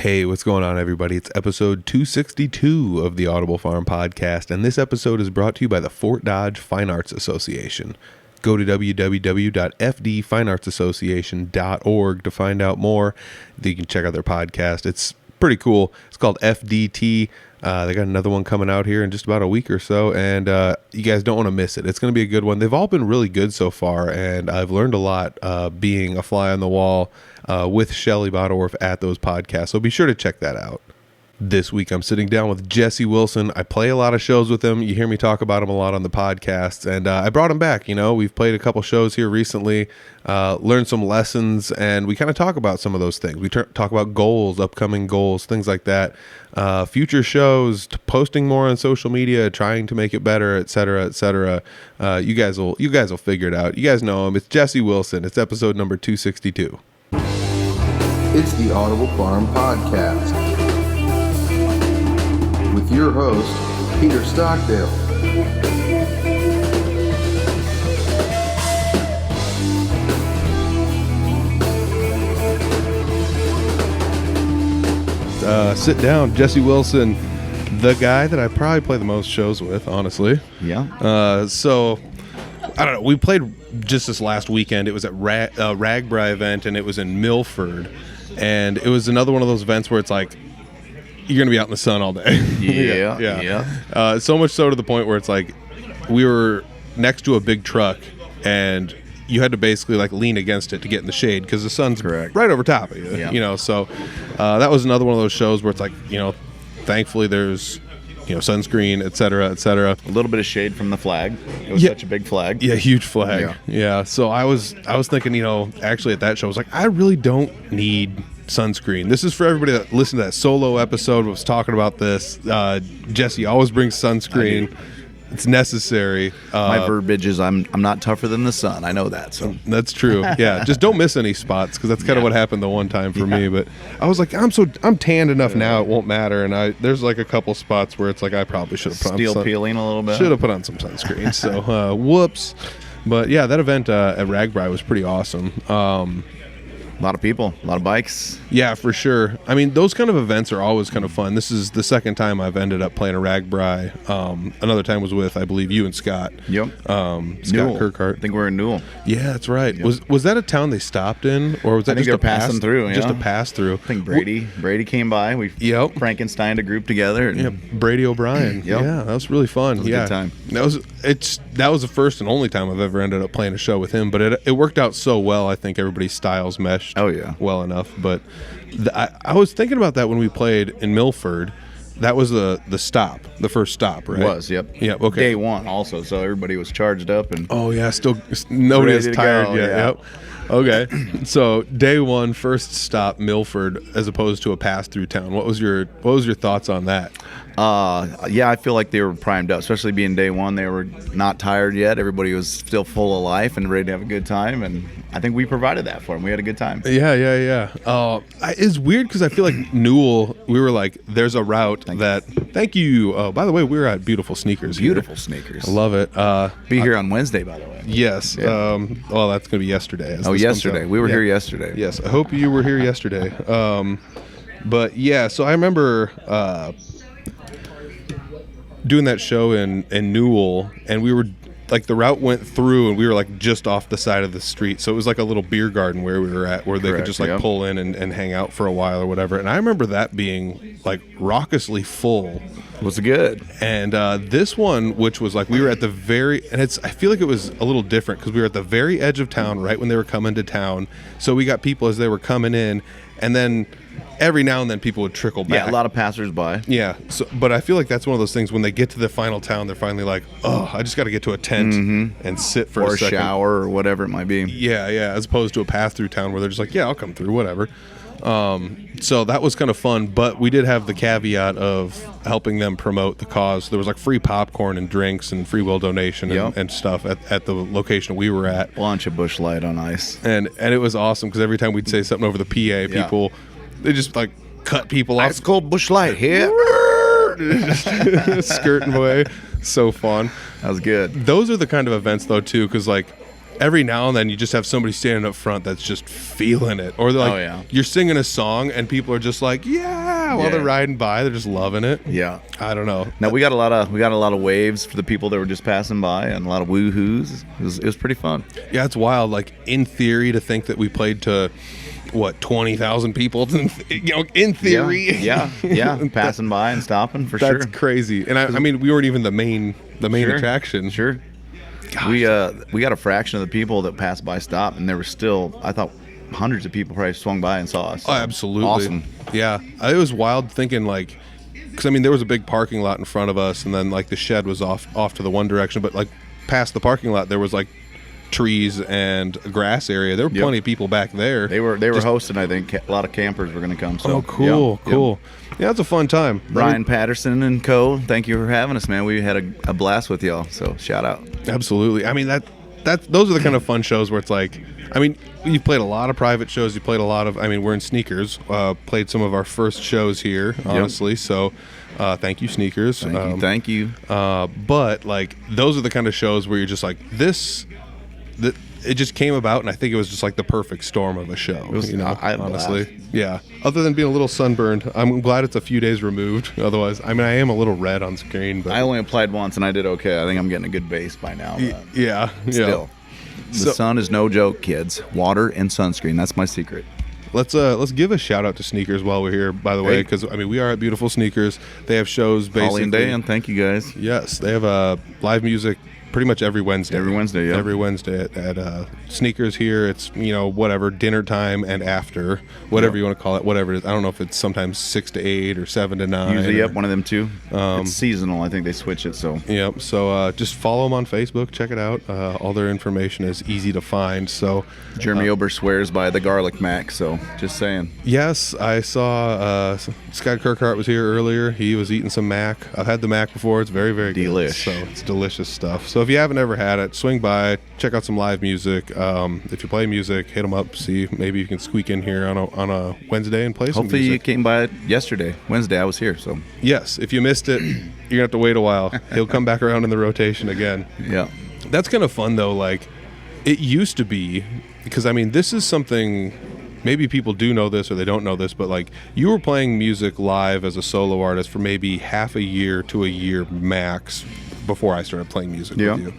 Hey, what's going on, everybody? It's episode 262 of the Audible Farm Podcast, and this episode is brought to you by the Fort Dodge Fine Arts Association. Go to www.fdfineartsassociation.org to find out more. You can check out their podcast. It's pretty cool. It's called FDT. They got another one coming out here in just about a week or so, and you guys don't want to miss it. It's going to be a good one. They've all been really good so far, and I've learned a lot being a fly on the wall with Shelly Bodorf at those podcasts, so be sure to check that out. This week, I'm sitting down with Jesse Wilson. I play a lot of shows with him. You hear me talk about him a lot on the podcasts, and I brought him back. You know, we've played a couple shows here recently, learned some lessons, and we kind of talk about some of those things. We talk about goals, upcoming goals, things like that, future shows, posting more on social media, trying to make it better, etc., etc. You guys will figure it out. You guys know him. It's Jesse Wilson. It's episode number 262. It's the Audible Farm Podcast with your host, Peter Stockdale. Sit down, Jesse Wilson, the guy that I probably play the most shows with, honestly. Yeah. So, I don't know. We played just this last weekend. It was at Ragbri event, and it was in Milford. And it was another one of those events where it's like, you're going to be out in the sun all day. Yeah. So much so to the point where it's like, we were next to a big truck, and you had to basically like lean against it to get in the shade because the sun's Correct. right over top of you. Yeah. You know, so that was another one of those shows where it's like, you know, thankfully there's, you know, sunscreen, et cetera, et cetera. A little bit of shade from the flag. It was such a big flag. Yeah, huge flag. Yeah. So I was thinking, you know, actually at that show, I was like, I really don't need sunscreen. This is for everybody that listened to that solo episode, was talking about this. Jesse always brings sunscreen. It's necessary. My verbiage is I'm not tougher than the sun. I know that. So that's true. Yeah, just don't miss any spots, because that's kind of what happened the one time for me. But I was like, I'm tanned enough now, it won't matter. And there's like a couple spots where it's like I probably should have put steel peeling a little bit. Should have put on some sunscreen. So whoops. But yeah, that event at Ragbri was pretty awesome. A lot of people, a lot of bikes. Yeah, for sure. I mean, those kind of events are always kind of fun. This is the second time I've ended up playing a Ragbri. Another time was with, I believe, you and Scott. Yep. Scott Newell. Kirkhart. I think we're in Newell. Yeah, that's right. Yep. Was that a town they stopped in, or was that I think just they're passing through? Just a pass through. I think Brady came by. We Frankensteined a group together. And yeah, Brady O'Brien. Yep. Yeah, that was really fun. That was a good time. That was the first and only time I've ever ended up playing a show with him, but it worked out so well. I think everybody's styles meshed. Oh yeah. Well enough. But I was thinking about that when we played in Milford. That was the first stop, right? It was, yep. Yep, okay. Day one also, so everybody was charged up and Oh yeah, still nobody is tired yet. Yeah. Yep. Okay. So day one, first stop, Milford, as opposed to a pass through town. What was your thoughts on that? Yeah, I feel like they were primed up, especially being day one. They were not tired yet. Everybody was still full of life and ready to have a good time, and I think we provided that for them. We had a good time. Yeah. It's weird because I feel like Newell, we were like, there's a route Thank you. By the way, we were at Beautiful Sneakers. Beautiful sneakers. I love it. Be here on Wednesday, by the way. Yes. Yeah. Well, that's going to be yesterday. Yesterday. We were here yesterday. Yes. I hope you were here yesterday. But yeah, so I remember doing that show in Newell, and we were like, the route went through, and we were like just off the side of the street, so it was like a little beer garden where we were at, where they could just like pull in and hang out for a while or whatever. And I remember that being like raucously full. Was good. And this one, which was like, we were at the very, and I feel like it was a little different because we were at the very edge of town right when they were coming to town, so we got people as they were coming in, and then every now and then people would trickle back. Yeah, a lot of passersby. Yeah, but I feel like that's one of those things, when they get to the final town, they're finally like, oh, I just got to get to a tent and sit for a second. Or shower or whatever it might be. Yeah, as opposed to a pass-through town where they're just like, yeah, I'll come through, whatever. So that was kind of fun, but we did have the caveat of helping them promote the cause. There was like free popcorn and drinks and free will donation and stuff at the location we were at. Bunch of Busch Light on ice. And it was awesome because every time we'd say something over the PA, people, they just like cut people off. Ice cold Busch Light here. Skirting away. So fun. That was good. Those are the kind of events though too, because like every now and then you just have somebody standing up front that's just feeling it, or they're like, Oh, yeah. you're singing a song and people are just like, yeah, while they're riding by, they're just loving it. Yeah. I don't know. Now we got a lot of waves for the people that were just passing by, and a lot of woohoos. It was pretty fun. Yeah, it's wild. Like, in theory, to think that we played to 20,000 people, in theory. Yeah, passing by and stopping for sure. That's crazy. And I mean, we weren't even the main Sure. attraction. Sure. Gosh. We got a fraction of the people that passed by stopped, and there were still, I thought, hundreds of people probably swung by and saw us. Oh, absolutely. Awesome. Yeah. It was wild thinking, like, because I mean, there was a big parking lot in front of us, and then like the shed was off to the one direction, but like past the parking lot, there was like trees and a grass area. There were plenty of people back there. They were hosting. I think a lot of campers were going to come. So, oh, cool, yeah, cool. Yeah, it's a fun time. Brian Patterson and co. Thank you for having us, man. We had a blast with y'all. So shout out. Absolutely. I mean those are the kind of fun shows where it's like, I mean, you've played a lot of private shows. You played a lot of. I mean, we're in Sneakers. Played some of our first shows here, honestly. So. Thank you, Sneakers. Thank you. But like, those are the kind of shows where you're just like it just came about, and I think it was just like the perfect storm of a show. It was, honestly, yeah. Other than being a little sunburned, I'm glad it's a few days removed. Otherwise, I mean, I am a little red on screen, but I only applied once, and I did okay. I think I'm getting a good base by now. Yeah. Still, the sun is no joke, kids. Water and sunscreen. That's my secret. Let's give a shout out to Sneakers while we're here, by the way, because I mean, we are at Beautiful Sneakers. They have shows basically. Holly and Dan, thank you guys. Yes, they have live music pretty much every Wednesday. Every Wednesday, yeah. Every Wednesday at Sneakers here. It's, whatever, dinner time and after, whatever you want to call it, whatever it is. I don't know if it's sometimes 6 to 8 or 7 to 9. Usually, one of them two. It's seasonal. I think they switch it, so. Yep. So just follow them on Facebook. Check it out. All their information is easy to find. So Jeremy Ober swears by the garlic mac, so just saying. Yes, I saw Scott Kirkhart was here earlier. He was eating some mac. I've had the mac before. It's very, very good. So it's delicious stuff. So if you haven't ever had it, swing by, check out some live music. If you play music, hit them up. See, maybe you can squeak in here on a Wednesday and play some music. Hopefully you came by yesterday. Wednesday I was here, so. Yes, if you missed it, you're going to have to wait a while. He'll come back around in the rotation again. Yeah. That's kind of fun, though. Like, it used to be, because, I mean, this is something, maybe people do know this or they don't know this, but, like, you were playing music live as a solo artist for maybe half a year to a year max before I started playing music with you.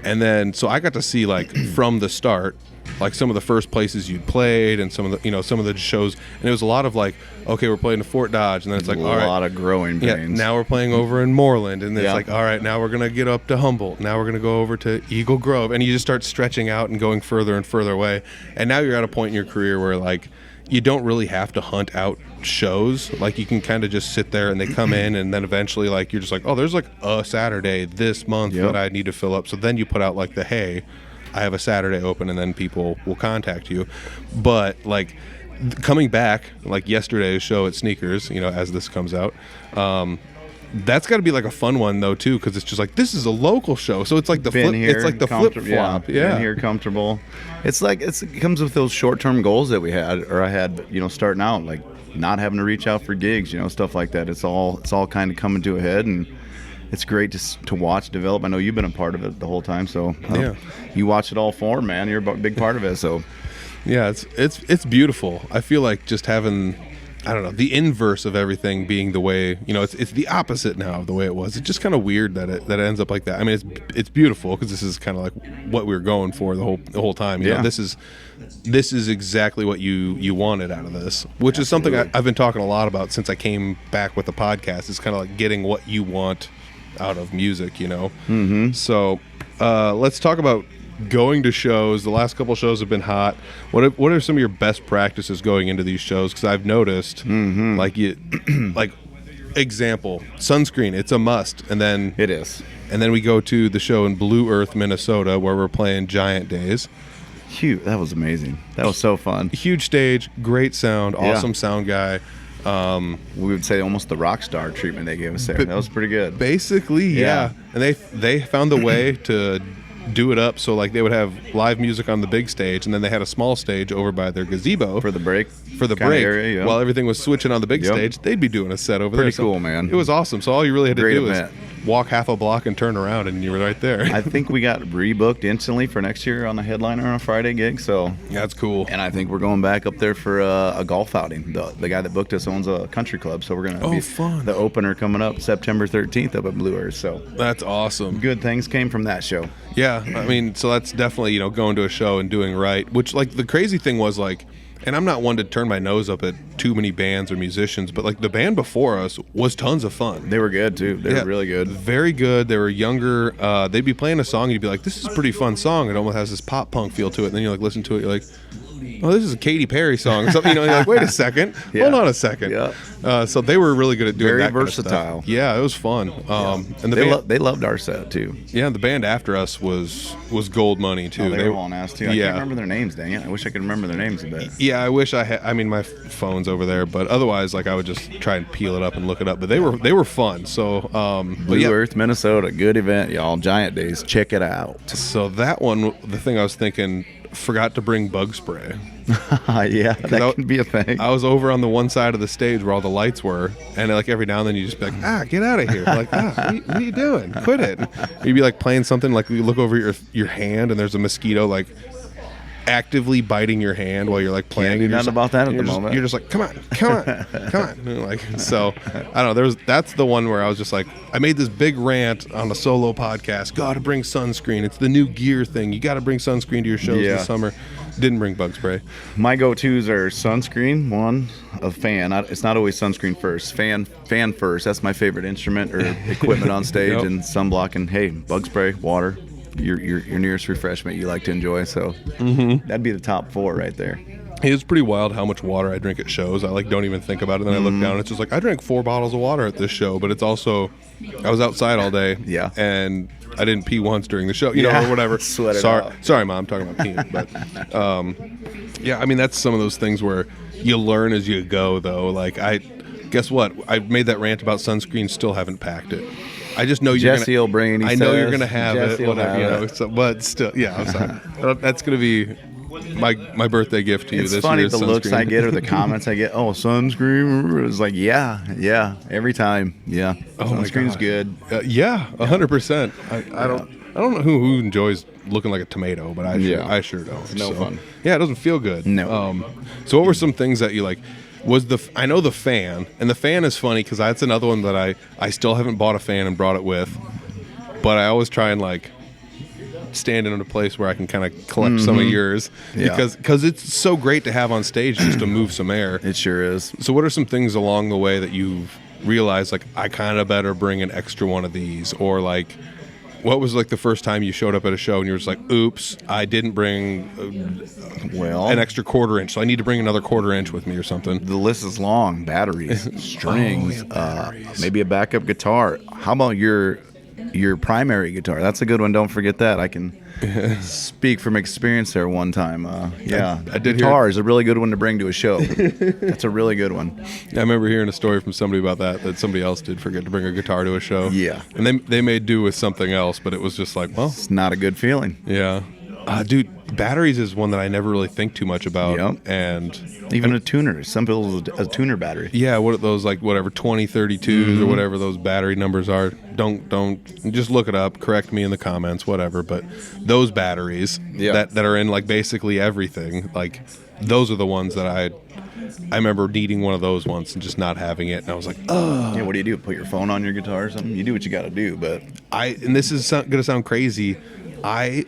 And then, so I got to see, like, from the start, like, some of the first places you'd played and some of the shows, and it was a lot of, like, okay, we're playing to Fort Dodge, and then it's like, all right. A lot of growing pains. Now we're playing over in Moreland, and it's like, all right, now we're going to get up to Humboldt. Now we're going to go over to Eagle Grove, and you just start stretching out and going further and further away. And now you're at a point in your career where, like, you don't really have to hunt out shows. Like, you can kind of just sit there and they come in, and then eventually, like, you're just like, oh, there's like a Saturday this month that I need to fill up. So then you put out like the, hey, I have a Saturday open, and then people will contact you. But like, coming back, like yesterday's show at Sneakers, as this comes out, that's got to be like a fun one though too, because it's just like, this is a local show, so it's like the flip. It's like the flip flop. Yeah, been here, comfortable. It's like it comes with those short-term goals that we had, or I had, starting out, like not having to reach out for gigs, stuff like that. It's all kind of coming to a head, and it's great to watch develop. I know you've been a part of it the whole time, so you watch it all form, man. You're a big part of it, so. Yeah, it's beautiful. I feel like just having, I don't know, the inverse of everything being the way, it's the opposite now of the way it was. It's just kind of weird that it ends up like that. I mean, it's beautiful because this is kind of like what we were going for the whole time. You know, this is exactly what you wanted out of this, which is something I've been talking a lot about since I came back with the podcast. It's kind of like getting what you want out of music, Mm-hmm. So let's talk about going to shows. The last couple shows have been hot. What are some of your best practices going into these shows? Because I've noticed, like example, sunscreen. It's a must, and then it is. And then we go to the show in Blue Earth, Minnesota, where we're playing Giant Days. Huge. That was amazing. That was so fun. Huge stage, great sound, awesome sound guy. We would say almost the rock star treatment they gave us there. That was pretty good. Basically, yeah. And they found a way to do it up so like they would have live music on the big stage, and then they had a small stage over by their gazebo for the break area, while everything was switching on the big stage. They'd be doing a set over there. Pretty cool, man. It was awesome. So all you really had to do was walk half a block and turn around, and you were right there. I think we got rebooked instantly for next year on the headliner on a Friday gig. So That's cool. and I think we're going back up there for a golf outing. The guy that booked us owns a country club, so we're gonna be fun. the opener coming up September 13th up at Blue Earth. So That's awesome. good things came from that show. Yeah, I mean, so that's definitely, going to a show and doing right. Which, like, the crazy thing was, like, and I'm not one to turn my nose up at too many bands or musicians, but, like, the band before us was tons of fun. They were good too. They were really good. Very good. They were younger. They'd be playing a song, and you'd be like, this is a pretty fun song. It almost has this pop punk feel to it. And then you, like, listen to it, you're like, oh, this is a Katy Perry song or something. You're like, wait a second. Yeah. Hold on a second. Yeah. So they were really good at doing Very that versatile. kind of stuff. Yeah, it was fun. And the They, band, they loved our set too. yeah, the band after us was gold money too. Oh, they were on ass too. I Yeah. can't remember their names. Dang it! I wish I could remember their names a bit. Yeah, I wish I had. I mean, my phone's over there, but otherwise, like, I would just try and peel it up and look it up. But they were fun. So, but Blue yeah. Earth, Minnesota, good event, y'all. Giant Days, check it out. So that one, the thing I was thinking, forgot to bring bug spray. Yeah, that can be a thing. I was over on the one side of the stage where all the lights were, and like every now and then you just be like, get out of here. Like, what are you doing? Quit it. You'd be like playing something, like you look over your hand and there's a mosquito like actively biting your hand while you're like playing. Can't do nothing about that at the moment. You're just like, come on. And like, so I don't know. That's the one where I was just like, I made this big rant on a solo podcast. Got to bring sunscreen. It's the new gear thing. You got to bring sunscreen to your shows this summer. Didn't bring bug spray. My go-tos are sunscreen, a fan. It's not always sunscreen first. Fan first. That's my favorite instrument or equipment on stage. Yep. And sunblock and, hey, bug spray, water, your nearest refreshment you like to enjoy. So that'd be the top 4 right there. It's pretty wild how much water I drink at shows. I like don't even think about it. Then I look down. It's just like I drank 4 bottles of water at this show, but it's also I was outside all day. Yeah. And I didn't pee once during the show, or whatever. Sweat it sorry, out. sorry, Mom. I'm talking about peeing, but yeah, I mean that's some of those things where you learn as you go. Though, like guess what? I made that rant about sunscreen. Still haven't packed it. I just know you're Jesse O'Brien. I know you're gonna have Jesse it. will Whatever, have it. So, but still, yeah. I'm sorry. That's gonna be my birthday gift to you It's this funny year. the looks I get or the comments I get. Oh, sunscreen. It's like, yeah, every time. Yeah, Oh my sunscreen's God. good. Yeah, 100%. I don't know who enjoys looking like a tomato, but I sure don't. It's no fun. Yeah, it doesn't feel good. No. So what were some things that you like? I know the fan, and the fan is funny because that's another one that I still haven't bought a fan and brought it with, but I always try and like stand in a place where I can kind of collect some of yours because it's so great to have on stage just to move some air. It sure is. So what are some things along the way that you've realized like I kind of better bring an extra one of these, or like what was like the first time you showed up at a show and you're just like, oops, I didn't bring an extra 1/4 inch, so I need to bring another 1/4 inch with me or something. The list is long. Batteries, strings, maybe a backup guitar. How about your primary guitar? That's a good one. Don't forget that. I can speak from experience there one time. I did Guitar is a really good one to bring to a show. That's a really good one. I remember hearing a story from somebody about that somebody else did forget to bring a guitar to a show. Yeah. And they made do with something else, but it was just like, well, It's not a good feeling. yeah. Dude, batteries is one that I never really think too much about. Yep. And Even a tuner. Some people a tuner battery. yeah, what are those, like, whatever 2032s or whatever those battery numbers are. Don't just look it up, correct me in the comments, whatever, but those batteries that are in like basically everything, like those are the ones that I remember needing one of those once and just not having it, and I was like, oh. Yeah, what do you do? Put your phone on your guitar or something? You do what you got to do, but And this is going to sound crazy, I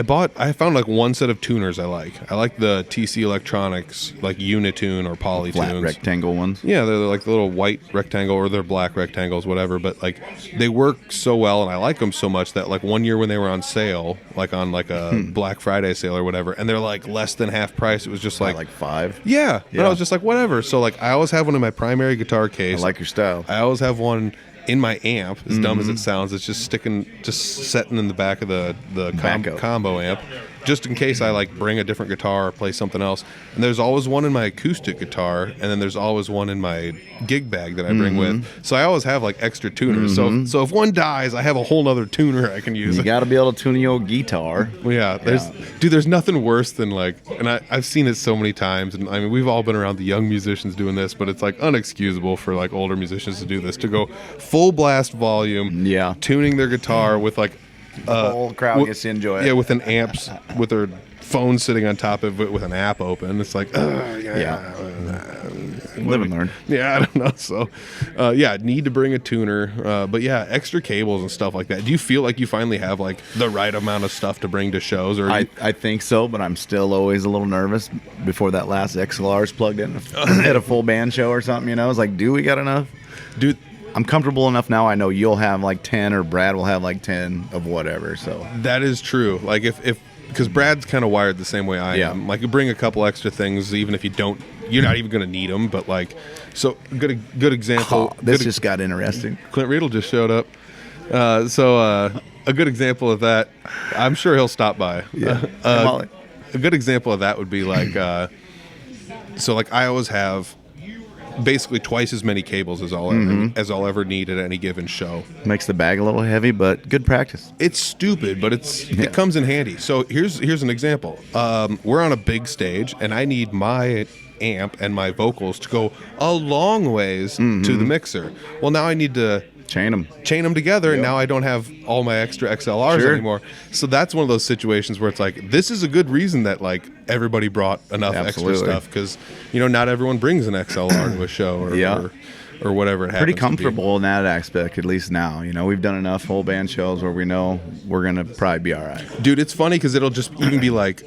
found like one set of tuners I like the TC Electronics, like Unitune or Polytunes. flat rectangle ones. Yeah, they're like the little white rectangle or they're black rectangles, whatever. But like they work so well, and I like them so much that like one year when they were on sale, like on like a Black Friday sale or whatever, and they're like less than half price, it was just like $5. yeah. But Yeah. I was just like whatever. So like I always have one in my primary guitar case. I like your style. I always have one in my amp, as dumb as it sounds. It's just setting in the back of the Backup. combo amp. just in case I like bring a different guitar or play something else. And there's always one in my acoustic guitar, and then there's always one in my gig bag that I bring with. So I always have like extra tuners. So if one dies, I have a whole nother tuner I can use. You got to be able to tune your guitar. Well, yeah, there's nothing worse than like, and I've seen it so many times, and I mean we've all been around the young musicians doing this, but it's like unexcusable for like older musicians to do this, to go full blast volume, tuning their guitar with like the whole crowd gets to enjoy it. Yeah, with an amps, with their phone sitting on top of it with an app open. It's like, live and learn. Yeah, I don't know. So, need to bring a tuner. But yeah, extra cables and stuff like that. Do you feel like you finally have like the right amount of stuff to bring to shows? Or I think so, but I'm still always a little nervous before that last XLR is plugged in at a full band show or something. You know, it's like, do we got enough? Dude, I'm comfortable enough now. I know you'll have like 10 or Brad will have like 10 of whatever. So that is true. Like if because Brad's kind of wired the same way I am. Like you bring a couple extra things, even if you're not even going to need them. But like, so good example. This just got interesting. Clint Riedel just showed up. A good example of that, I'm sure he'll stop by. Yeah. A good example of that would be like, so like I always have basically twice as many cables as I'll ever need at any given show. Makes the bag a little heavy, but good practice. It's stupid, but it comes in handy. So here's an example. We're on a big stage, and I need my amp and my vocals to go a long ways to the mixer. Well, now I need to chain them together, and now I don't have all my extra XLRs anymore. So that's one of those situations where it's like, this is a good reason that like everybody brought enough extra stuff, because not everyone brings an XLR to a show or whatever it happens. Pretty comfortable in that aspect, at least now. We've done enough whole band shows where we know we're gonna probably be all right. Dude, it's funny because it'll just even be like,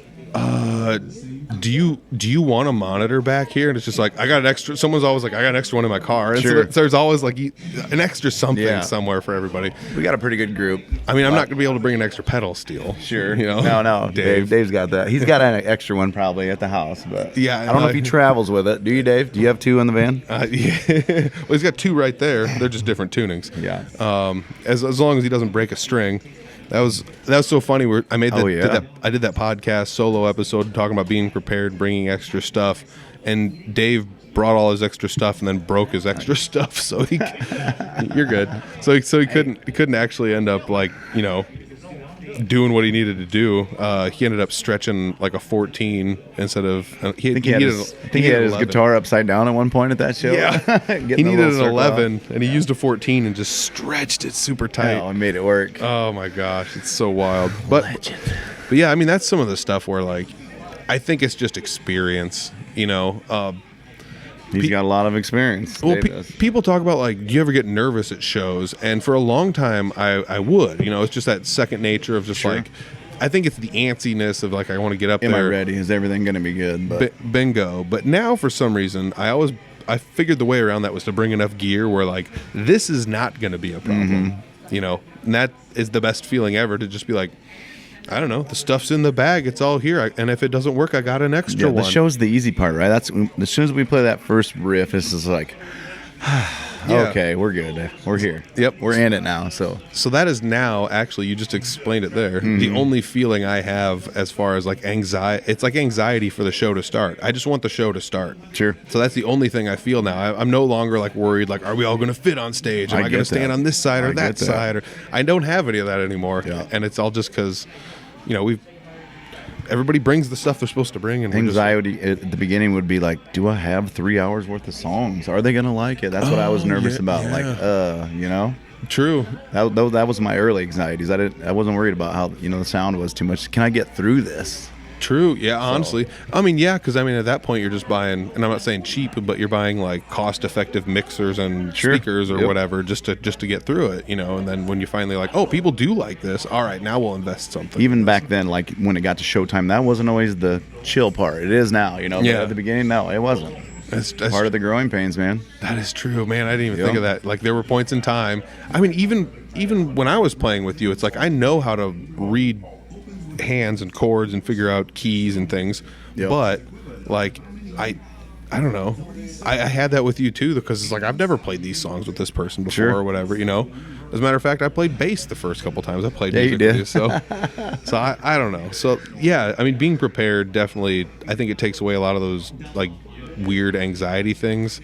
do you want a monitor back here? And it's just like, I got an extra. Someone's always like, I got an extra one in my car. And so there's always like an extra something somewhere for everybody. We got a pretty good group. I mean, I'm not gonna be able to bring an extra pedal steel. Sure. No. Dave's got that. He's got an extra one probably at the house, but yeah, I don't know if he travels with it. Do you, Dave? Do you have two in the van? Yeah. Well, he's got two right there. They're just different tunings. Yeah. As long as he doesn't break a string. That was so funny. I did that podcast solo episode talking about being prepared, bringing extra stuff, and Dave brought all his extra stuff and then broke his extra stuff. So you're good. So he couldn't actually end up like doing what he needed to do. He ended up stretching like a 14 instead of. He had his guitar upside down at one point at that show. Yeah, he needed an 11, and he used a 14 and just stretched it super tight. Oh, and made it work. Oh my gosh, it's so wild. But yeah, I mean that's some of the stuff where like I think it's just experience. He's got a lot of experience. Well, people talk about like, do you ever get nervous at shows? And for a long time, I would. It's just that second nature of just like, I think it's the antsiness of like, I want to get up there. Am I ready? Is everything going to be good? Bingo. But now for some reason, I figured the way around that was to bring enough gear where like, this is not going to be a problem. And that is the best feeling ever, to just be like, I don't know, the stuff's in the bag, it's all here, and if it doesn't work, I got an extra one. The show's the easy part, right? That's as soon as we play that first riff, it's just like, okay, we're good, we're here. Yep, we're in it now. So that is now actually, you just explained it there. The only feeling I have as far as like anxiety, it's like anxiety for the show to start. I just want the show to start. Sure. So that's the only thing I feel now. I'm no longer like worried, like, are we all going to fit on stage? Am I going to stand on this side or that side? Or I don't have any of that anymore, and it's all just because. Everybody brings the stuff they're supposed to bring. And anxiety at the beginning would be like, do I have 3 hours worth of songs? Are they going to like it? That's what I was nervous about. Yeah. Like, True. That was my early anxieties. I wasn't worried about how, the sound was too much. Can I get through this? True. Yeah, honestly. I mean, yeah, because at that point you're just buying, and I'm not saying cheap, but you're buying like cost-effective mixers and speakers or whatever just to get through it, and then when you finally like, oh, people do like this. All right, now we'll invest something. Even back then, like when it got to showtime, that wasn't always the chill part. It is now, But at the beginning, no, it wasn't. That's part of the growing pains, man. That is true, man. I didn't even think of that. Like there were points in time. I mean, even when I was playing with you, it's like I know how to read hands and chords and figure out keys and things, but like I don't know. I had that with you too, because it's like I've never played these songs with this person before Sure. or whatever, you know. As a matter of fact, I played bass the first couple times I played Yeah, you music with did. you, so I don't know. So yeah, I mean, being prepared definitely, I think it takes away a lot of those like weird anxiety things.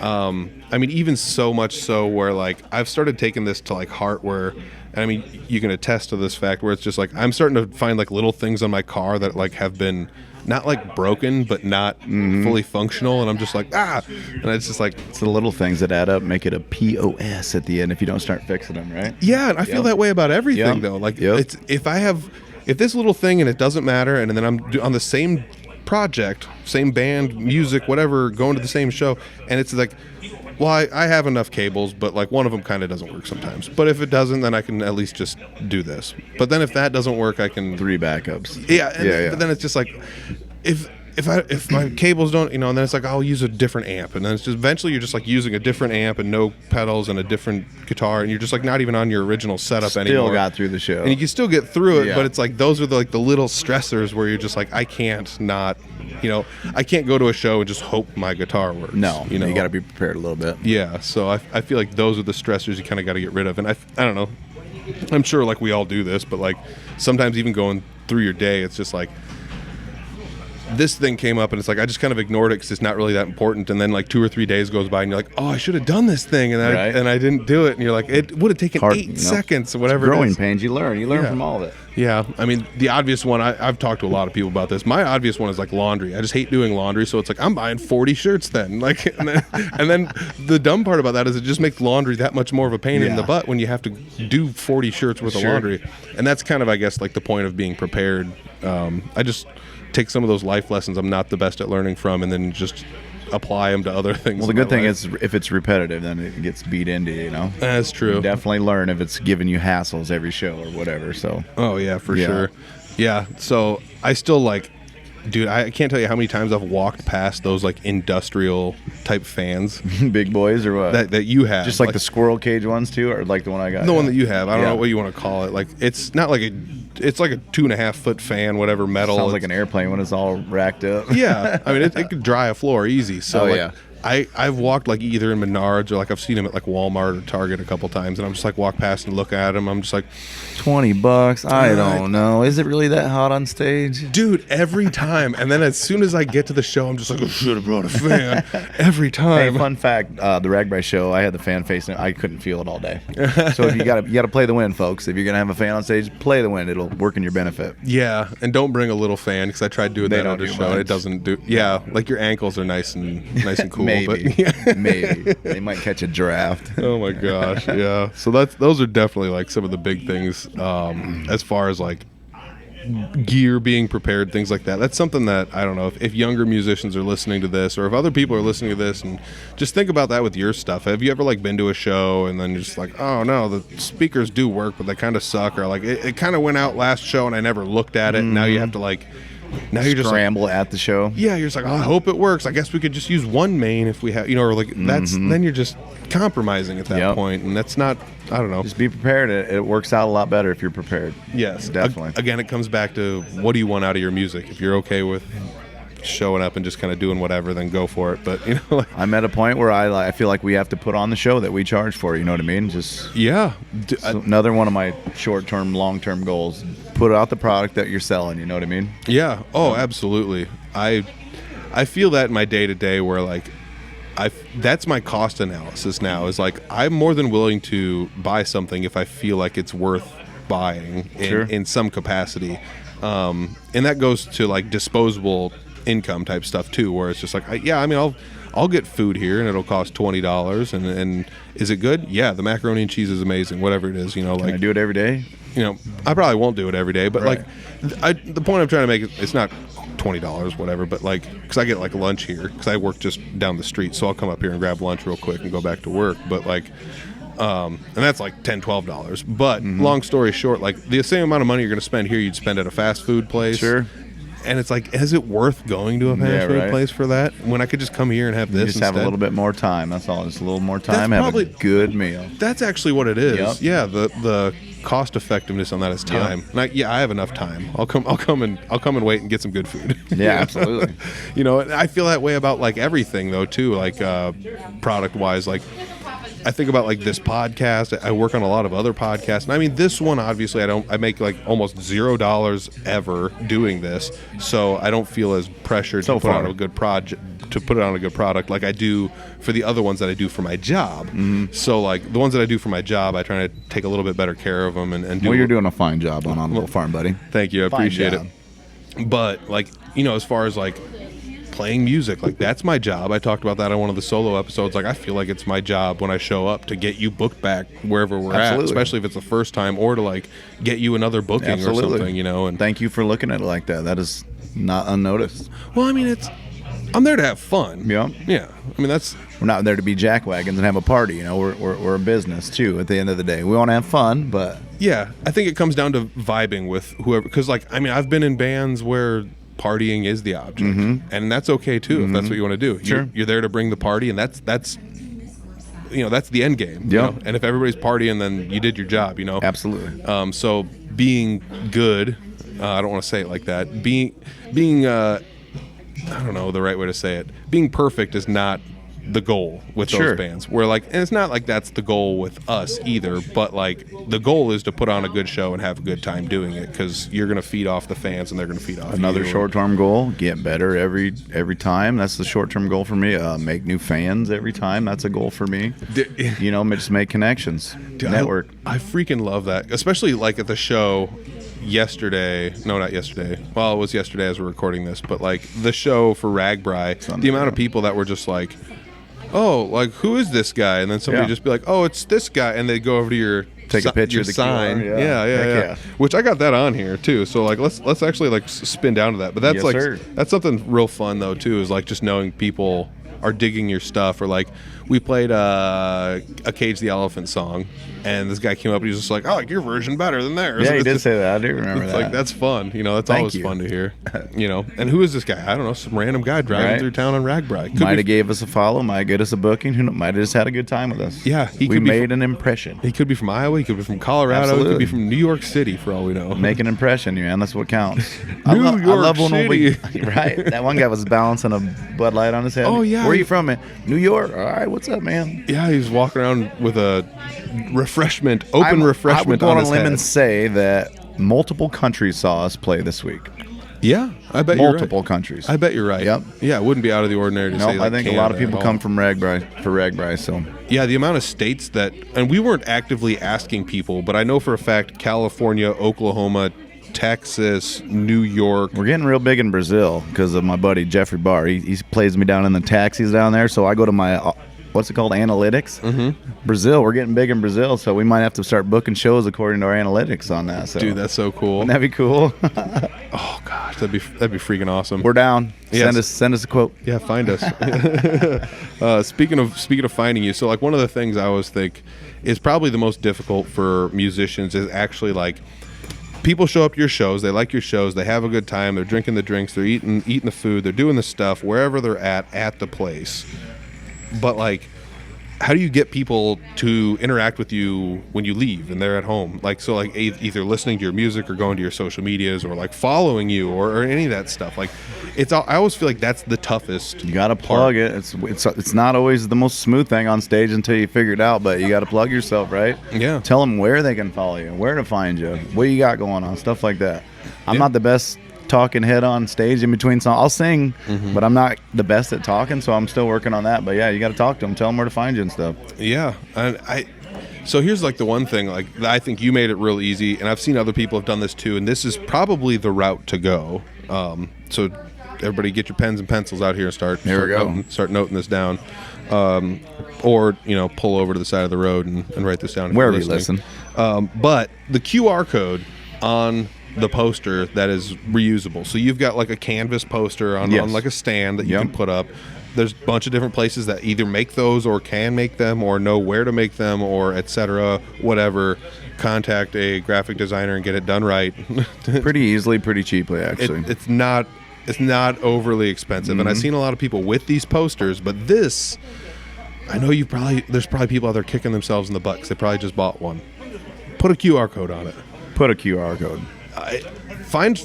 I mean, even so much so where like I've started taking this to like heart where, and I mean, you can attest to this fact where it's just like I'm starting to find like little things on my car that like have been not like broken but not fully functional, and I'm just like and it's just like It's the little things that add up, make it a POS at the end if you don't start fixing them, right? yeah, and I feel that way about everything though. Like it's if this little thing and it doesn't matter, and then I'm on the same project, same band, music, whatever, going to the same show, and it's like, well, I have enough cables, but like one of them kind of doesn't work sometimes. But if it doesn't, then I can at least just do this. But then if that doesn't work, I can 3 backups. yeah. But then it's just like if my cables don't, you know, and then it's like I'll use a different amp, and then it's just eventually you're just like using a different amp and no pedals and a different guitar, and you're just like not even on your original setup anymore. Still got through the show. And you can still get through it, Yeah. but it's like those are the, like the little stressors where you're just like I can't not, you know, I can't go to a show and just hope my guitar works. No, you know, you got to be prepared a little bit. yeah. So I feel like those are the stressors you kind of got to get rid of, and I don't know. I'm sure like we all do this, but like sometimes even going through your day, it's just like this thing came up and it's like I just kind of ignored it because it's not really that important, and then like 2 or 3 days goes by and you're like, oh, I should have done this thing, and Right. I didn't do it, and you're like, it would have taken Hard, 8 you know, seconds or whatever. Growing it is. pains, you learn Yeah. from all of it. Yeah, I mean the obvious one. I've talked to a lot of people about this. My obvious one is like laundry. I just hate doing laundry, so it's like I'm buying 40 shirts then. Like, and then the dumb part about that is it just makes laundry that much more of a pain in the Yeah. butt when you have to do 40 shirts worth of Sure. laundry. And that's kind of, I guess, like the point of being prepared. I just take some of those life lessons I'm not the best at learning from, and then just apply them to other things. Well, the in my good thing life. is if it's repetitive, then it gets beat into you, you know. That's true. You definitely learn if it's giving you hassles every show or whatever. So Oh yeah, for Yeah. sure. Yeah. So I still like, dude, I can't tell you how many times I've walked past those like industrial type fans big boys or what? that you have. Just like the squirrel cage ones too, or like the one I got. the one that you have. I don't Yeah. know what you want to call it. Like it's not like it's like a 2.5 foot fan, whatever metal. Sounds like an airplane when it's all racked up. Yeah. I mean, it could dry a floor easy. So Oh, like, yeah. I've walked like either in Menards or like I've seen them at like Walmart or Target a couple times, and I'm just like walk past and look at them. I'm just like, $20. I don't know. Is it really that hot on stage? dude, every time. And then as soon as I get to the show, I'm just like, I should have brought a fan. Every Hey, time. fun fact: the Ragbri show, I had the fan facing. I couldn't feel it all day. So if you gotta play the wind, folks. If you're gonna have a fan on stage, play the wind. It'll work in your benefit. Yeah, and don't bring a little fan because I tried doing They that don't on the do show. much. It doesn't do. Yeah, like your ankles are nice and cool. Maybe, But yeah. maybe they might catch a draft. Oh my gosh, yeah. So those are definitely like some of the big things as far as like gear, being prepared, things like that. That's something that I don't know if younger musicians are listening to this, or if other people are listening to this, and just think about that with your stuff. Have you ever like been to a show and then you're just like, oh no, the speakers do work, but they kind of suck, or like it kind of went out last show and I never looked at it, and now you have to like. Now you're just like, Scramble at the show. yeah, you're just like, oh, I hope it works. I guess we could just use one main if we have, you know, or like that's then you're just compromising at that Yep. point, and that's not. I don't know. Just be prepared. It works out a lot better if you're prepared. Yes, Definitely. Again, it comes back to what do you want out of your music. If you're okay with showing up and just kind of doing whatever, then go for it. But you know, like, I'm at a point where I feel like we have to put on the show that we charge for. You know what I mean? Just yeah, another one of my short-term, long-term goals. Put out the product that you're selling. You know what I mean? yeah. Oh, absolutely. I feel that in my day to day where like. That's my cost analysis now is like I'm more than willing to buy something if I feel like it's worth buying Sure. in some capacity, and that goes to like disposable income type stuff too, where it's just like I'll get food here and it'll cost $20, and is it good? Yeah, the macaroni and cheese is amazing, whatever it is, you know, Can I like do it every day? you know, I probably won't do it every day, but Right. like the point I'm trying to make is it's not $20, whatever, but like because I get like lunch here because I work just down the street, so I'll come up here and grab lunch real quick and go back to work, but like and that's like $10-12, but long story short, like the same amount of money you're going to spend here you'd spend at a fast food place. Sure. And it's like, is it worth going to a fast food right. place for that when I could just come here and have You this just have a instead? little bit more time. That's all. Just a little more time. That's Have probably- a good meal. That's actually what it is. Yep. Yeah, the cost effectiveness on that is time. Yeah. I have enough time. I'll come and wait and get some good food. Yeah, absolutely. You know, and I feel that way about like everything though too, like product wise. Like I think about like this podcast. I work on a lot of other podcasts, and I mean this one obviously I make like almost $0 ever doing this, so I don't feel as pressured to put on a good product like I do for the other ones that I do for my job. So like the ones that I do for my job, I try to take a little bit better care of them and do. Well, you're doing a fine job on Audible Farm, buddy. Thank you, I appreciate it. But like, you know, as far as like playing music, like that's my job. I talked about that on one of the solo episodes. Like I feel like it's my job when I show up to get you booked back wherever we're at, especially if it's the first time, or to like get you another booking or something, you know. And thank you for looking at it like that. That is not unnoticed. Well, I mean, I'm there to have fun. Yeah. I mean, we're not there to be jackwagons and have a party. You know, we're a business too. At the end of the day, we want to have fun, but yeah, I think it comes down to vibing with whoever. Because like, I mean, I've been in bands where partying is the object, and that's okay too if that's what you want to do. Sure. You're there to bring the party, and that's you know, that's the end game. Yeah. You know? And if everybody's partying, then you did your job. You know. Absolutely. So being good, I don't want to say it like that. Being I don't know the right way to say it. Being perfect is not the goal with those bands. Where like, and it's not like that's the goal with us either, but like the goal is to put on a good show and have a good time doing it, because you're going to feed off the fans and they're going to feed off another you. Short-term goal, get better every time. That's the short-term goal for me. Make new fans every time. That's a goal for me. You know, just make connections. Network. I freaking love that, especially like at the show yesterday. No, not yesterday. Well, it was yesterday as we're recording this, but like the show for Ragbri, the amount of people that were just like, oh, like who is this guy? And then somebody just be like, oh, it's this guy, and they go over to your take a picture your of the sign. QR, yeah. Which I got that on here too. So like let's actually like spin down to that. But that's that's something real fun though too, is like just knowing people are digging your stuff. Or like we played a Cage the Elephant song, and this guy came up and he was just like, oh, like your version better than theirs. Yeah, he did say that. I do remember that. Like that's fun, you know. That's always fun to hear, you know. And who is this guy? I don't know, some random guy driving through town on Ragbri. Might have gave us a follow, might get us a booking. Who might have just had a good time with us. Yeah, we made an impression. He could be from Iowa. He could be from Colorado. Absolutely. He could be from New York City, for all we know. Make an impression, man. That's what counts. I love City. Right. That one guy was balancing a Bud Light on his head. Oh yeah. Where are you from, man? New York. All right. What's up, man? Yeah, he was walking around with a refreshment on his head. I would go on a limb and say that multiple countries saw us play this week. Yeah, I bet you're right. Multiple countries. I bet you're right. Yep. Yeah, it wouldn't be out of the ordinary to say. Like I think Canada a lot of people come from Ragbri. So yeah, the amount of states that, and we weren't actively asking people, but I know for a fact California, Oklahoma, Texas, New York. We're getting real big in Brazil because of my buddy Jeffrey Barr. He plays me down in the taxis down there, so I go to my what's it called, analytics. Brazil, we're getting big in Brazil, so we might have to start booking shows according to our analytics on that. So. Dude, that's so cool. Wouldn't that be cool? Oh gosh, that'd be freaking awesome. We're down. Yes. Send us a quote. Yeah, find us. Speaking of finding you, so like one of the things I always think is probably the most difficult for musicians is actually like, people show up to your shows, they like your shows, they have a good time, they're drinking the drinks, they're eating the food, they're doing the stuff wherever they're at the place. But like, how do you get people to interact with you when you leave and they're at home? Like, so like either listening to your music or going to your social medias or like following you or any of that stuff. Like, I always feel like that's the toughest. You got to plug it. It's not always the most smooth thing on stage until you figure it out, but you got to plug yourself, right? Yeah. Tell them where they can follow you, where to find you, what you got going on, stuff like that. I'm not the best talking head on stage in between songs. I'll sing, but I'm not the best at talking, so I'm still working on that. But yeah, you got to talk to them, tell them where to find you and stuff. Yeah, and so here's like the one thing, like I think you made it real easy, and I've seen other people have done this too, and this is probably the route to go. So everybody get your pens and pencils out here and start noting this down, or pull over to the side of the road and write this down wherever you listen. But the QR code on the poster that is reusable. So you've got like a canvas poster on like a stand that you can put up. There's a bunch of different places that either make those or can make them or know where to make them or etc. Whatever. Contact a graphic designer and get it done right. Pretty easily, pretty cheaply, actually. It's not overly expensive. And I've seen a lot of people with these posters, but this, I know there's probably people out there kicking themselves in the butt because they probably just bought one. Put a QR code on it. Put a QR code. Find.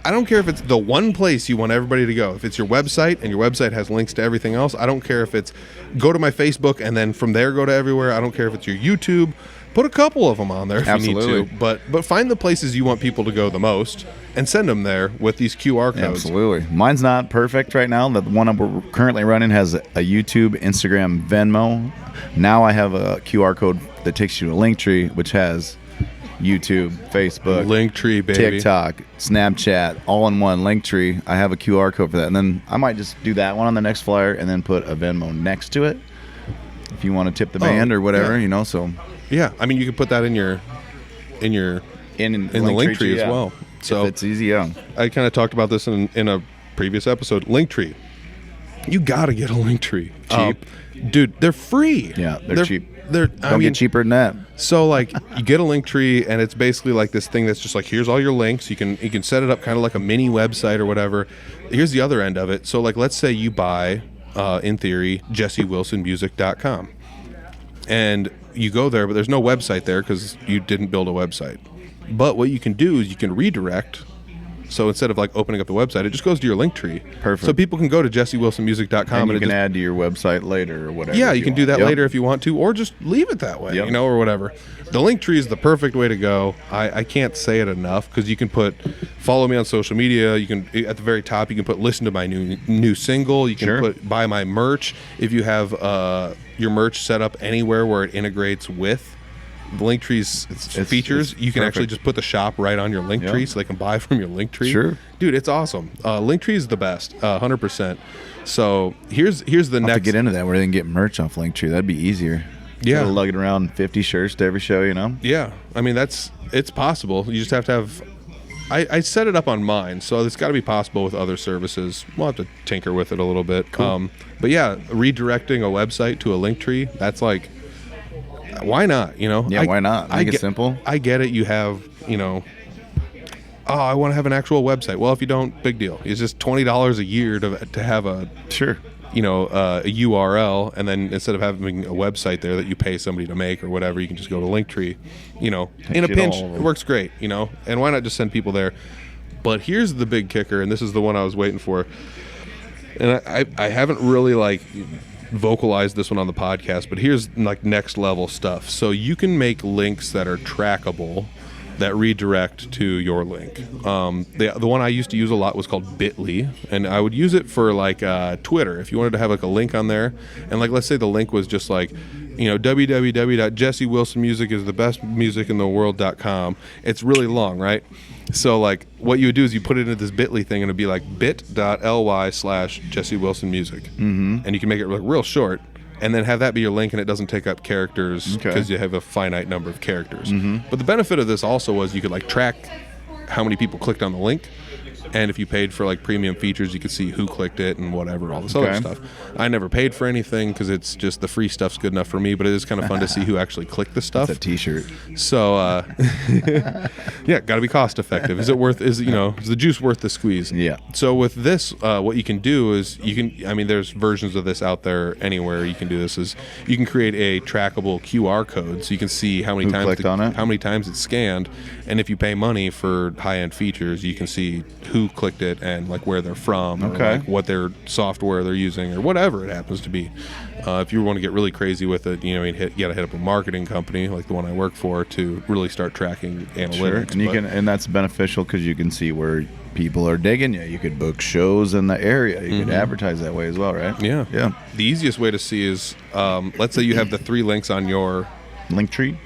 I don't care if it's the one place you want everybody to go. If it's your website and your website has links to everything else, I don't care if it's go to my Facebook and then from there go to everywhere. I don't care if it's your YouTube. Put a couple of them on there if Absolutely. you need to. But find the places you want people to go the most and send them there with these QR codes. Absolutely. Mine's not perfect right now. The one I'm currently running has a YouTube, Instagram, Venmo. Now I have a QR code that takes you to Linktree, which has YouTube, Facebook, Linktree, baby. TikTok, Snapchat, all in one. Linktree. I have a QR code for that. And then I might just do that one on the next flyer and then put a Venmo next to it if you want to tip the band or whatever, yeah. you know, so... Yeah, I mean, you can put that in the Linktree as well. So if it's easy, yeah. I kind of talked about this in a previous episode. Linktree, you got to get a Linktree. Cheap, dude. They're free. Yeah, they're cheap. Don't get cheaper than that. So like, you get a Linktree, and it's basically like this thing that's just like, here's all your links. You can set it up kind of like a mini website or whatever. Here's the other end of it. So like, let's say you buy, in theory, JesseWilsonMusic.com, and you go there, but there's no website there because you didn't build a website. But what you can do is you can redirect. So instead of like opening up the website, it just goes to your Linktree. Perfect. So people can go to JesseWilsonMusic.com and you can add to your website later or whatever. Yeah, you can do that Yep. later if you want to, or just leave it that way, Yep. you know, or whatever. The Linktree is the perfect way to go. I can't say it enough because you can put follow me on social media. You can at the very top you can put listen to my new single. You can Sure. put buy my merch if you have your merch set up anywhere where it integrates with the Linktree's features. You can actually just put the shop right on your Linktree, so they can buy from your Linktree. Sure, dude, it's awesome. Linktree is the best, 100%. So here's the I'll next. have to get into that where they can get merch off Linktree. That'd be easier. Yeah, lugging around 50 shirts to every show, you know. Yeah, I mean it's possible. You just have to have. I set it up on mine, so it's got to be possible with other services. We'll have to tinker with it a little bit. Cool. But yeah, redirecting a website to a Linktree, that's like, why not? You know? Yeah, why not? Make it simple. I get it. You have, you know, oh, I want to have an actual website. Well, if you don't, big deal. It's just $20 a year to have a Sure. you know, a URL, and then instead of having a website there that you pay somebody to make or whatever, you can just go to Linktree. You know, in a pinch, it works great. You know, and why not just send people there? But here's the big kicker, and this is the one I was waiting for. And I haven't really like vocalized this one on the podcast, but here's like next level stuff. So you can make links that are trackable that redirect to your link. The one I used to use a lot was called Bitly, and I would use it for like Twitter. If you wanted to have like a link on there, and like let's say the link was just like, you know, www.jessewilsonmusicisthebestmusicintheworld.com. It's really long, right? So like what you would do is you put it into this Bitly thing, and it'd be like bit.ly/JesseWilsonMusic, and you can make it like real short. And then have that be your link, and it doesn't take up characters because you have a finite number of characters. But the benefit of this also was you could like track how many people clicked on the link, and if you paid for like premium features, you could see who clicked it and whatever, all this other stuff. I never paid for anything because it's just the free stuff's good enough for me, but it is kind of fun to see who actually clicked the stuff. It's a t-shirt. So yeah, got to be cost effective. Is the juice worth the squeeze? Yeah. So with this, what you can do is there's versions of this out there anywhere. You can do this is you can create a trackable QR code, so you can see how many times it's scanned, and if you pay money for high-end features, you can see who clicked it and like where they're from, or like what their software they're using, or whatever it happens to be. If you want to get really crazy with it, you got to hit up a marketing company like the one I work for to really start tracking analytics. Sure. And that's beneficial because you can see where people are digging you. You could book shows in the area. You could advertise that way as well, right? Yeah. Yeah. The easiest way to see is, let's say you have the 3 links on your Linktree.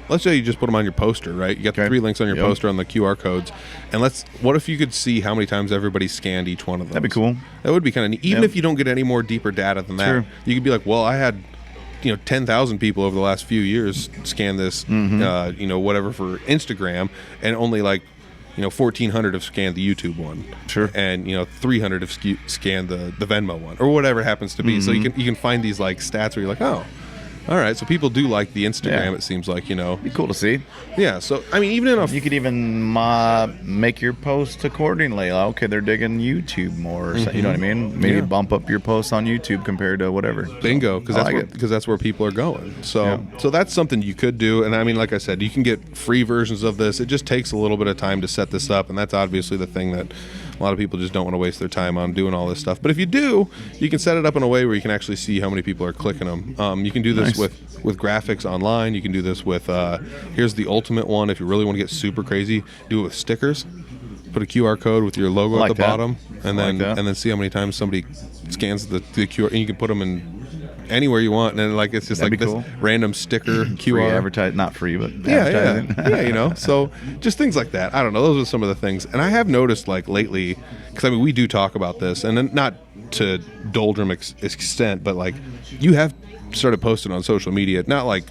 Let's say you just put them on your poster, right? You got the 3 links on your poster on the QR codes, and what if you could see how many times everybody scanned each one of those? That'd be cool. That would be kind of neat. Even if you don't get any more deeper data than that, you could be like, well, I had 10,000 people over the last few years scan this, whatever for Instagram, and only like 1,400 have scanned the YouTube one. Sure. And 300 have scanned the Venmo one, or whatever it happens to be. So you can find these like stats where you're like, oh, All right, so people do like the Instagram. Yeah. It seems like, Be cool to see. Yeah. So I mean, even in a You could even make your post accordingly. Like, okay, they're digging YouTube more. Or something, you know what I mean? Maybe Yeah. bump up your posts on YouTube compared to whatever. bingo, because I that's like because that's where people are going. So Yeah. so that's something you could do. And I mean, like I said, you can get free versions of this. It just takes a little bit of time to set this up, and that's obviously the thing that a lot of people just don't want to waste their time on doing all this stuff. But if you do, you can set it up in a way where you can actually see how many people are clicking them. You can do this Nice. with graphics online. You can do this with here's the ultimate one. If you really want to get super crazy, do it with stickers. Put a QR code with your logo I like at the that. bottom, and I then like that. and then see how many times somebody scans the QR, and you can put them in anywhere you want, and then like it's just That'd like be this cool. random sticker Free QR. advertise, not free, but Yeah, advertising. yeah, So just things like that. I don't know. Those are some of the things, and I have noticed like lately, because I mean we do talk about this, and then not to doldrum extent, but like you have started posting on social media, not like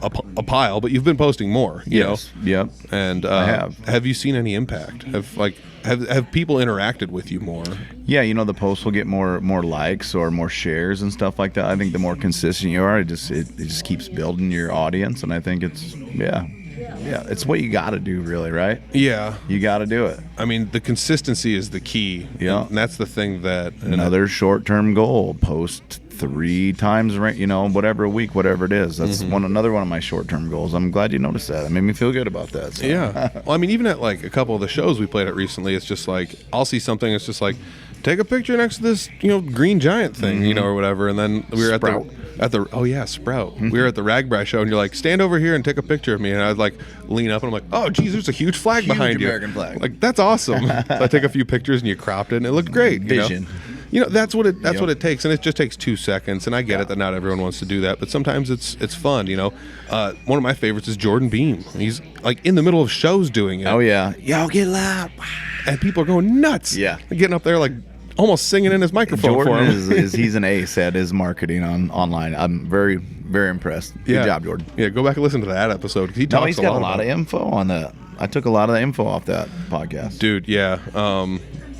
a pile, but you've been posting more. You know. Yep. And I have. Have you seen any impact? Have people interacted with you more? Yeah, the posts will get more likes or more shares and stuff like that. I think the more consistent you are, it just keeps building your audience, and I think it's it's what you got to do, really, right? Yeah. You got to do it. I mean, the consistency is the key. Yeah. And that's the thing that Another short-term goal: post 3 times, whatever a week, whatever it is. That's another one of my short-term goals. I'm glad you noticed that. It made me feel good about that. So. Yeah. Well, I mean, even at like a couple of the shows we played at recently, it's just like I'll see something. It's just like take a picture next to this, green giant thing, or whatever. And then we were Sprout. at the oh yeah, Sprout. We were at the Ragbri show, and you're like, stand over here and take a picture of me. And I'd like lean up, and I'm like, oh geez, there's a huge flag behind American you. flag. Like that's awesome. So I take a few pictures, and you cropped it, and it looked great. Vision. That's what it takes, and it just takes 2 seconds. And I get it that not everyone wants to do that, but sometimes it's fun. One of my favorites is Jordan Beam. He's like in the middle of shows doing it. Oh yeah. Y'all get loud. And people are going nuts. Yeah. Getting up there like almost singing in his microphone Jordan for him. he's an ace at his marketing online. I'm very, very impressed. Good job, Jordan. Yeah, go back and listen to that episode because he talks He's got a lot about of info on that. I took a lot of the info off that podcast. Dude, yeah.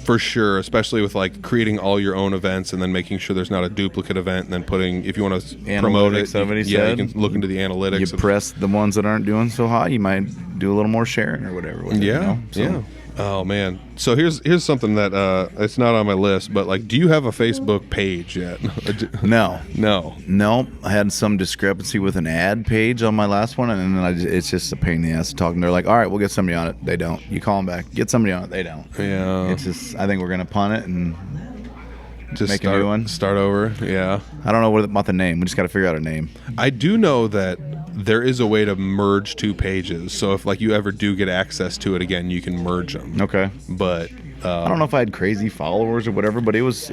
For sure, especially with like creating all your own events and then making sure there's not a duplicate event, and then putting, if you want to promote it, Analytics of it, he you said. can look into the analytics. You press the ones that aren't doing so hot, you might do a little more sharing or whatever. With it, Yeah. Oh man. So here's something that it's not on my list, but like, do you have a Facebook page yet? No. No. I had some discrepancy with an ad page on my last one, and then it's just a pain in the ass to talk. And they're like, all right, we'll get somebody on it. They don't. You call them back. Get somebody on it. They don't. Yeah. It's just, I think we're going to punt it and Just make a new one. Start over. Yeah. I don't know about the name. We just got to figure out a name. I do know that there is a way to merge 2 pages. So if like you ever do get access to it again, you can merge them. Okay. But I don't know if I had crazy followers or whatever, but it was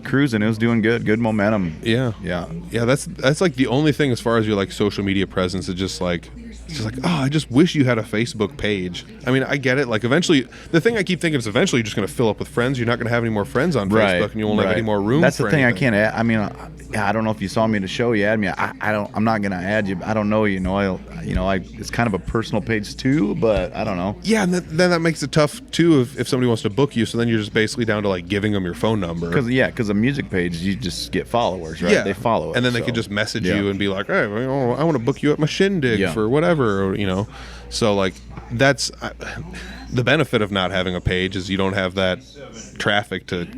cruising. It was doing good momentum. yeah. Yeah. Yeah, that's like the only thing as far as your like social media presence. It's just like I just wish you had a Facebook page. I mean, I get it. Like eventually, the thing I keep thinking is eventually you're just going to fill up with friends. You're not going to have any more friends on Facebook, and you won't have any more room. That's for the thing. anything. I can't add. I mean, I don't know if you saw me at a show. You add me. I'm not going to add you. I don't know. It's kind of a personal page too, but I don't know. Yeah, and then that makes it tough too if somebody wants to book you. So then you're just basically down to like giving them your phone number. Because a music page, you just get followers, right? Yeah, They follow it, and then they so. could just message Yeah. you and be like, "Hey, I want to book you at my shindig for whatever," or. So like that's the benefit of not having a page is you don't have that traffic to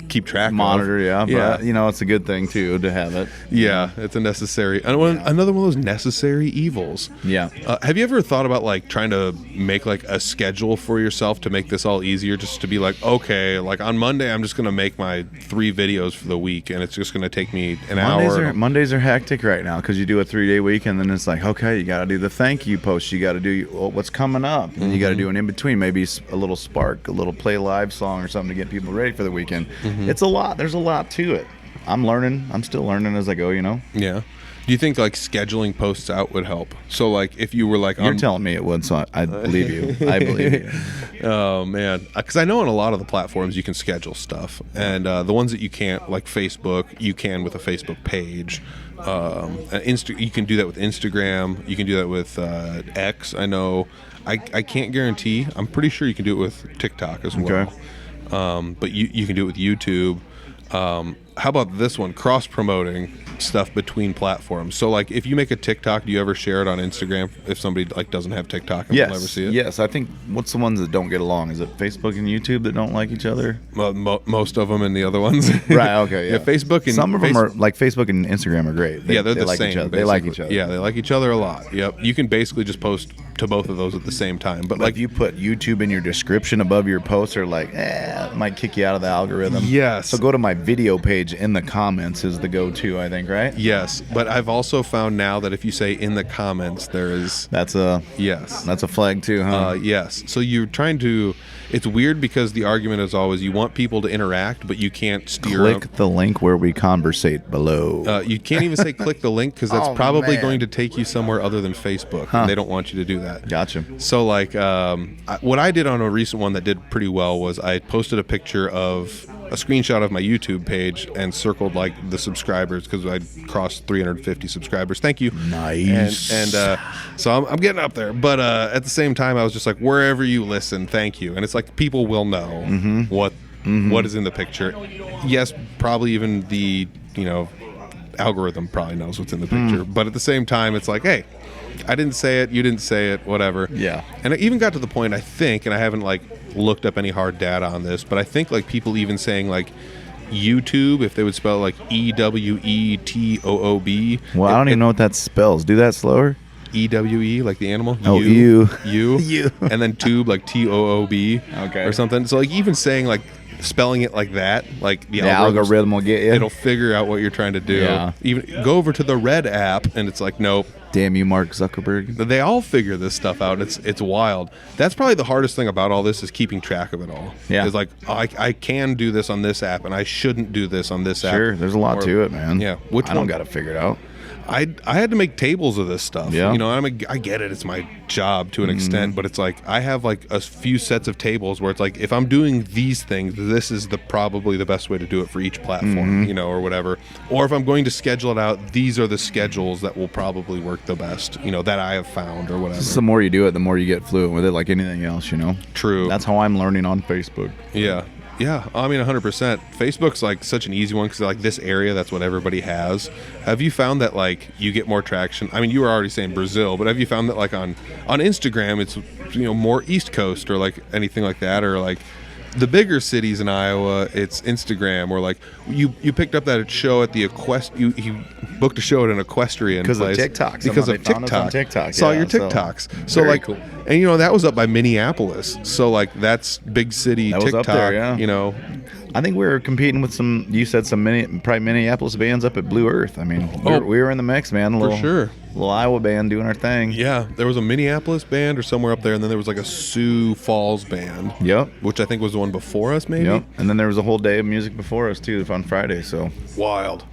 keep track monitor. of. Yeah, but it's a good thing too to have it. Yeah, it's a necessary. Another one of those necessary evils. Yeah. Have you ever thought about like trying to make like a schedule for yourself to make this all easier? Just to be like, okay, like on Monday I'm just gonna make my 3 videos for the week, and it's just gonna take me an hour. Mondays are hectic right now because you do a 3-day week, and then it's like, okay, you got to do the thank you post. You got to do what's coming up, and you got to do an in between, maybe a little spark, a little play live song or something to get people ready for the weekend. It's a lot. There's a lot to it. I'm learning. I'm still learning as I go. Yeah. Do you think like scheduling posts out would help? So like if you were like, you're telling me it would, so I believe you. I believe you. Oh man, because I know on a lot of the platforms you can schedule stuff, and the ones that you can't, like Facebook, you can with a Facebook page. You can do that with Instagram. You can do that with X. I know. I can't guarantee. I'm pretty sure you can do it with TikTok as well. Okay. But you can do it with YouTube. how about this one? Cross promoting stuff between platforms. So like if you make a TikTok, do you ever share it on Instagram if somebody like doesn't have TikTok and will never see it? Yes, I think what's the ones that don't get along? Is it Facebook and YouTube that don't like each other? Well, most of them and the other ones. Right, okay, yeah. Facebook and some of them are like Facebook and Instagram are great. They're the like same. Each other. They like each other. Yeah, they like each other a lot. Yep. You can basically just post to both of those at the same time. But like if you put YouTube in your description above your post, or like, it might kick you out of the algorithm. Yes. So go to my video page in the comments is the go-to, I think, right? Yes, but I've also found now that if you say in the comments, there is that's a flag too, huh? Yes. So you're trying to. It's weird because the argument is always you want people to interact, but you can't steer. Click the link where we conversate below. You can't even say click the link because that's probably man. going to take you somewhere other than Facebook, and they don't want you to do that. Gotcha. So like, what I did on a recent one that did pretty well was I posted a picture of a screenshot of my YouTube page and circled like the subscribers because I crossed 350 subscribers. Thank you. Nice. And so I'm getting up there, but at the same time I was just like, wherever you listen, thank you. And it's like people will know what is in the picture. Yes, probably even the algorithm probably knows what's in the picture, but at the same time it's like, hey, I didn't say it, you didn't say it, whatever. Yeah. And it even got to the point, I think, and I haven't like looked up any hard data on this, but I think like people even saying like YouTube, if they would spell it like EWETOOB. Well, I don't even know what that spells. Do that slower. EWE, like the animal. Oh, you. You. And then tube, like TOOB. Okay. Or something. So like even saying like spelling it like that, like the algorithm will get you. It'll figure out what you're trying to do. Yeah. Even go over to the Red app, and it's like, nope. Damn you, Mark Zuckerberg. They all figure this stuff out. It's wild. That's probably the hardest thing about all this is keeping track of it all. Yeah. It's like, I can do this on this app, and I shouldn't do this on this app. Sure, there's a lot to it, man. Yeah. I don't got to figure it out. I had to make tables of this stuff. Yeah. I get it. It's my job to an extent, but it's like I have like a few sets of tables where it's like if I'm doing these things, this is probably the best way to do it for each platform, or whatever. Or if I'm going to schedule it out, these are the schedules that will probably work the best, that I have found or whatever. The more you do it, the more you get fluent with it, like anything else, True. That's how I'm learning on Facebook. Yeah. Yeah, I mean 100%. Facebook's like such an easy one because like this area, that's what everybody has. Have you found that like you get more traction? I mean, you were already saying Brazil, but have you found that like on Instagram, it's more East Coast or like anything like that, or like the bigger cities in Iowa, it's Instagram, or like you picked up that show at the you booked a show at an equestrian because place of TikTok. because of TikTok. Saw your TikToks. So like, cool. And that was up by Minneapolis. So like that's big city that was TikTok. Up there, yeah. I think we were competing with some Minneapolis bands up at Blue Earth. I mean, we were in the mix, man. For sure. Little Iowa band doing our thing. Yeah, there was a Minneapolis band or somewhere up there, and then there was like a Sioux Falls band. Yep. Which I think was the one before us, maybe. Yep. And then there was a whole day of music before us too, on Friday. So wild.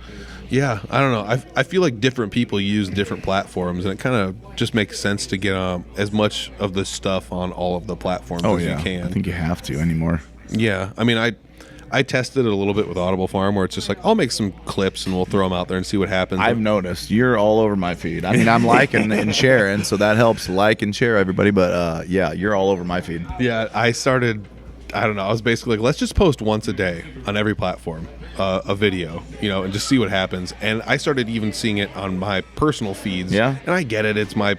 Yeah, I don't know. I feel like different people use different platforms, and it kind of just makes sense to get as much of the stuff on all of the platforms as you can. I think you have to anymore. Yeah, I mean, I tested it a little bit with Audible Farm, where it's just like I'll make some clips and we'll throw them out there and see what happens. I've noticed you're all over my feed. I mean, I'm liking and sharing, so that helps. Like and share, everybody. But yeah, you're all over my feed. Yeah, I started. I don't know. I was basically like, let's just post once a day on every platform, a video, and just see what happens. And I started even seeing it on my personal feeds. Yeah. And I get it. It's my,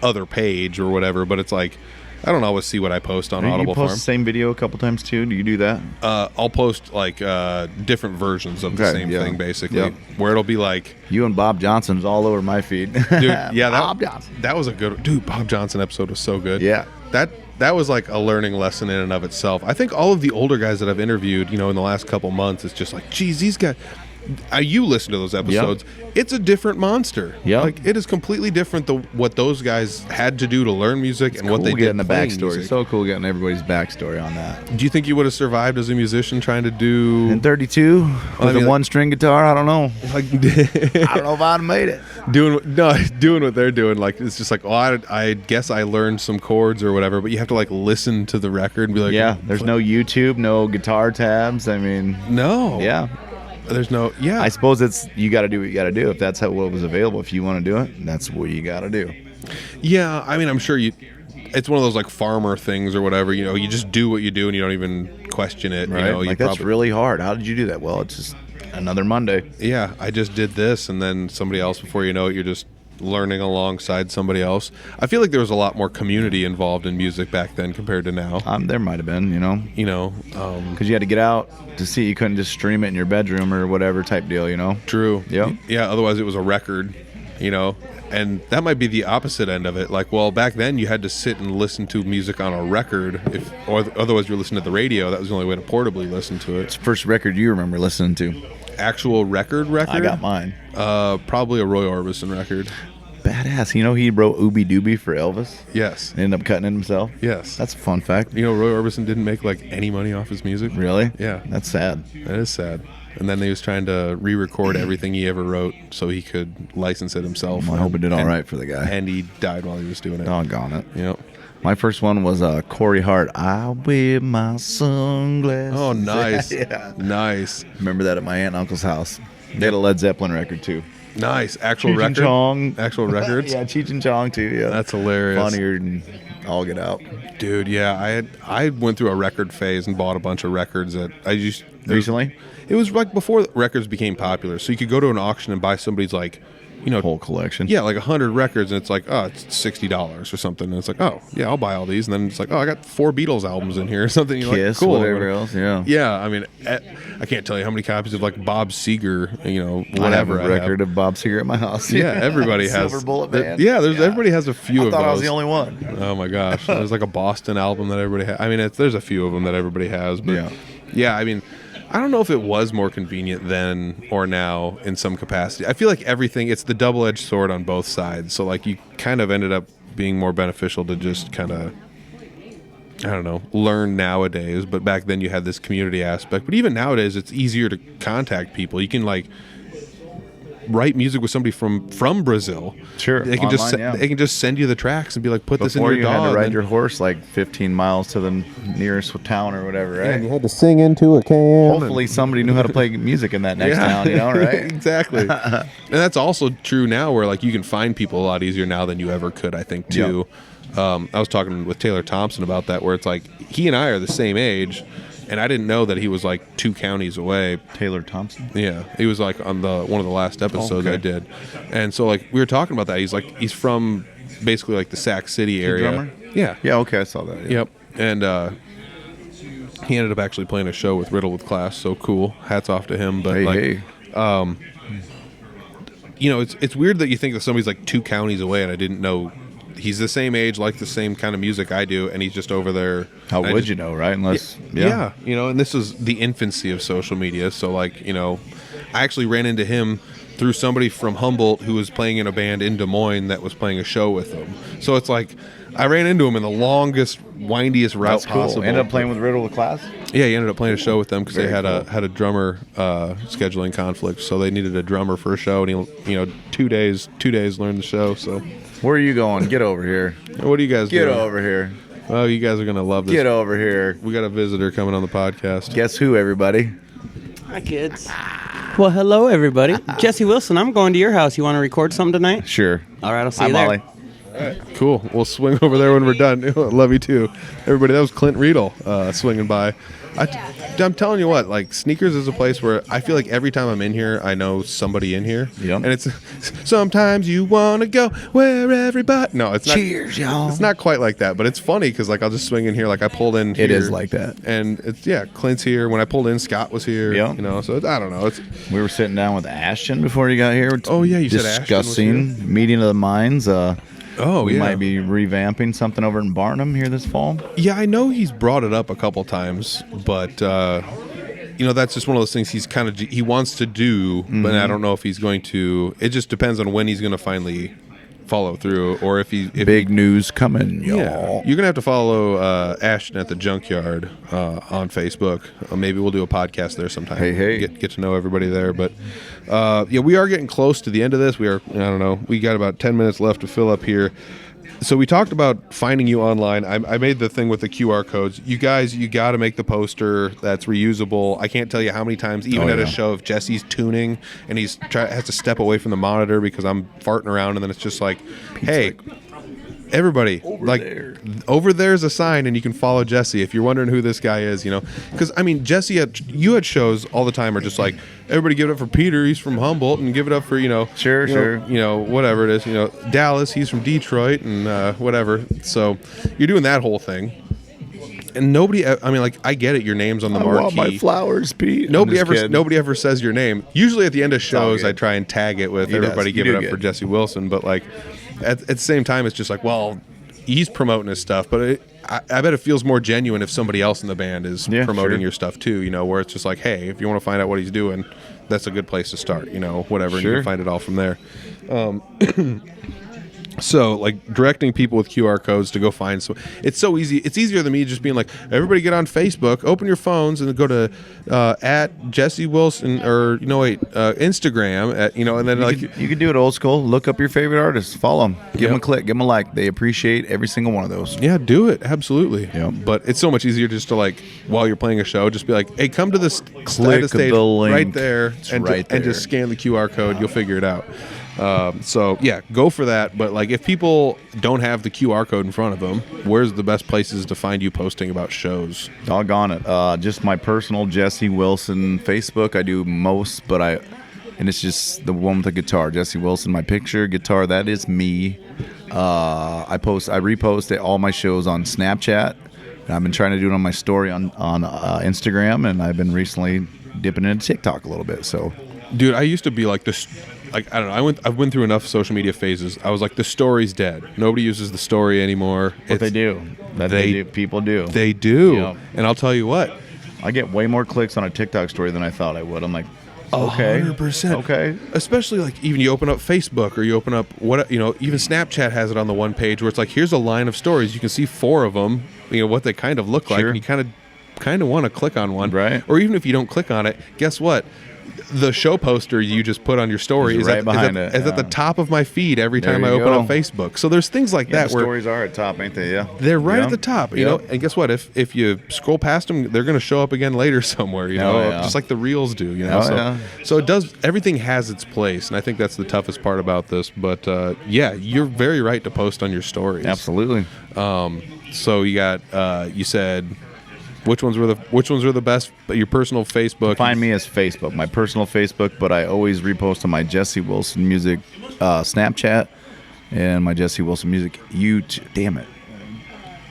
other page or whatever. But it's like, I don't always see what I post on Audible You post Farm. the same video a couple times too? Do you do that? I'll post like different versions of the same thing, basically, where it'll be like you and Bob Johnson's all over my feed. Dude, yeah, Bob Johnson. That was a good dude. Bob Johnson episode was so good. Yeah, that was like a learning lesson in and of itself. I think all of the older guys that I've interviewed, in the last couple months, it's just like, geez, these guys. You listen to those episodes. Yep. It's a different monster. Yeah, like it is completely different than what those guys had to do to learn music and cool what they did. Getting the backstory. Music. So cool getting everybody's backstory on that. Do you think you would have survived as a musician trying to do in 32 with a one-string guitar? I don't know. Like, I don't know if I'd have made it. Doing what they're doing. Like it's just like, I guess I learned some chords or whatever, but you have to like listen to the record and be like, yeah. There's no YouTube, no guitar tabs. I mean, no. Yeah. There's no, yeah. I suppose you got to do what you got to do. If that's what was available, if you want to do it, that's what you got to do. Yeah, I mean, I'm sure it's one of those like farmer things or whatever. You just do what you do and you don't even question it. Right? You know, Like, that's really hard. How did you do that? Well, it's just another Monday. Yeah, I just did this, and then somebody else, before you know it, you're just learning alongside somebody else. I feel like there was a lot more community involved in music back then compared to now. There might have been, because you had to get out to see. You couldn't just stream it in your bedroom or whatever type deal, True. Yep. Yeah, otherwise it was a record, and that might be the opposite end of it. Like, well, back then you had to sit and listen to music on a record, or otherwise you were listening to the radio. That was the only way to portably listen to it. It's the first record you remember listening to? Actual record? I got mine. Probably a Roy Orbison record. Badass. He wrote Ooby Dooby for Elvis? Yes. And ended up cutting it himself? Yes. That's a fun fact. Roy Orbison didn't make like any money off his music. Really? Yeah. That's sad. That is sad. And then he was trying to re-record everything he ever wrote so he could license it himself. Well, I hope it did all right for the guy. And he died while he was doing it. Doggone it. Yep. My first one was Corey Hart. I'll wear my sunglasses. Oh, nice. Yeah. Nice. Remember that at my aunt and uncle's house. They had a Led Zeppelin record, too. Nice. Actual Cheech and record? Chong. Actual records? Yeah, Cheech and Chong, too. Yeah. That's hilarious. Funnier than all get out. Dude, yeah. I went through a record phase and bought a bunch of records that I used... Recently? It was like before records became popular. So you could go to an auction and buy somebody's like... whole collection. Yeah, like 100 records, and it's like, oh, it's $60 or something. And it's like, oh, yeah, I'll buy all these. And then it's like, oh, I got 4 Beatles albums in here or something. You're Kiss, like, cool. whatever else, yeah. Yeah, I mean, I can't tell you how many copies of like Bob Seger, whatever. I have a record of Bob Seger at my house. Yeah, everybody has. Silver Bullet Band. Everybody has a few of those. I thought I was the only one. Oh my gosh, there's like a Boston album that everybody has. I mean, there's a few of them that everybody has, but yeah, I mean, I don't know if it was more convenient then or now in some capacity. I feel like it's the double-edged sword on both sides. So like you kind of ended up being more beneficial to just kind of, I don't know, learn nowadays. But back then you had this community aspect. But even nowadays it's easier to contact people. You can like write music with somebody from Brazil. Sure. They can they can just send you the tracks and be like, put this in your Before you dog. had to ride your horse like 15 miles to the nearest town or whatever, right? And you had to sing into a can. Hopefully somebody knew how to play music in that next town, right? Exactly. And that's also true now where like you can find people a lot easier now than you ever could, I think, too. Yep. I was talking with Taylor Thompson about that, where it's like he and I are the same age, and I didn't know that he was like 2 counties away. Taylor Thompson? Yeah, he was like on one of the last episodes I did, and so like we were talking about that. He's from basically like the Sac City area. The drummer? Yeah. Yeah. Okay, I saw that. Yeah. Yep. And he ended up actually playing a show with Riddle with Class. So cool. Hats off to him. But it's weird that you think that somebody's like 2 counties away, and I didn't know. He's the same age, like the same kind of music I do, and he's just over there. How would you know, right? Unless, yeah, and this is the infancy of social media. So, like, I actually ran into him through somebody from Humboldt who was playing in a band in Des Moines that was playing a show with him. So it's like I ran into him in the longest, windiest route possible. Ended up playing with Riddle with Class? Yeah, he ended up playing a show with them because they had a drummer scheduling conflict, so they needed a drummer for a show, and he 2 days learned the show. So. Where are you going? Get over here. What are you guys doing? Get over here. Oh, you guys are going to love this. Get over here. We got a visitor coming on the podcast. Guess who, everybody? Hi, kids. Well, hello, everybody. Jesse Wilson, I'm going to your house. You want to record something tonight? Sure. All right, I'll see you Molly. there. All right, cool. We'll swing over there when we're done. Love you, too. Everybody, that was Clint Riedel swinging by. I'm telling you what, like, Sneakers is a place where I feel like every time I'm in here, I know somebody in here. Yep. And it's sometimes you want to go where everybody. No, it's not. Cheers, y'all. It's not quite like that, but it's funny because, like, I'll just swing in here. Like, I pulled in here. It is like that. And it's, Clint's here. When I pulled in, Scott was here. Yep. So I don't know. We were sitting down with Ashton before you got here. Oh, yeah, you said Ashton was here? Discussing Meeting of the Minds. We yeah. might be revamping something over in Barnum here this fall. Yeah, I know he's brought it up a couple times, but that's just one of those things he wants to do, but I don't know if he's going to. It just depends on when he's going to finally follow through, or if big news coming, y'all. Yeah, you're gonna have to follow Ashton at the Junkyard on Facebook. Maybe we'll do a podcast there sometime. Hey. Get to know everybody there. But we are getting close to the end of this. We got about 10 minutes left to fill up here. So we talked about finding you online. I made the thing with the QR codes. You guys, you got to make the poster that's reusable. I can't tell you how many times, even at a show, if Jesse's tuning and has to step away from the monitor because I'm farting around, and then it's just like, hey, everybody, there. over there's a sign, and you can follow Jesse if you're wondering who this guy is. Because I mean, Jesse, you had shows all the time, are just like, everybody give it up for Peter, he's from Humboldt, and give it up for Sure. Whatever it is, Dallas, he's from Detroit, and whatever. So you're doing that whole thing. And nobody, I mean, like, I get it. Your name's on the marquee. I want my flowers, Pete. Nobody ever says your name. Usually at the end of shows, I try and tag it with everybody give it up for Jesse Wilson. But like, at the same time, it's just like, well, he's promoting his stuff. But I bet it feels more genuine if somebody else in the band is promoting your stuff too. Where it's just like, hey, if you want to find out what he's doing, that's a good place to start. Whatever, and you can find it all from there. So, like, directing people with QR codes to go find some, it's so easy. It's easier than me just being like, everybody get on Facebook, open your phones, and go to at Jesse Wilson or Instagram and then you could do it old school. Look up your favorite artists, follow them, give them a click, give them a like. They appreciate every single one of those. Yeah, do it, absolutely. Yep. But it's so much easier just to, like, while you're playing a show, just be like, hey, come to this Click stage the link. right there, and just scan the QR code. You'll figure it out. So yeah, go for that. But like, if people don't have the QR code in front of them, where's the best places to find you posting about shows? Doggone it. Just my personal Jesse Wilson Facebook. I do most, and it's just the one with the guitar. Jesse Wilson, my picture, guitar, that is me. I repost all my shows on Snapchat. I've been trying to do it on my story on Instagram, and I've been recently dipping into TikTok a little bit. So, dude, I used to be like this. Like, I don't know. I went through enough social media phases. I was like, the story's dead. Nobody uses the story anymore. But they do. People do. They do. Yep. And I'll tell you what. I get way more clicks on a TikTok story than I thought I would. I'm like, okay. 100%. Okay. Especially like even you open up Facebook or you open up even Snapchat has it on the one page where it's like, here's a line of stories. You can see 4 of them, what they kind of look like. Sure. And you kind of want to click on one. Right. Or even if you don't click on it, guess what? The show poster you just put on your story is at the top of my feed every time I open up Facebook. So there's things like that the where stories are at top, ain't they? Yeah, they're right at the top. And guess what? If you scroll past them, they're going to show up again later somewhere. Just like the reels do. So it does. Everything has its place, and I think that's the toughest part about this. But you're very right to post on your stories. Absolutely. So you got you said. Which ones were the best? Your personal Facebook. Find me as Facebook, my personal Facebook, but I always repost on my Jesse Wilson Music Snapchat and my Jesse Wilson Music YouTube. Damn it,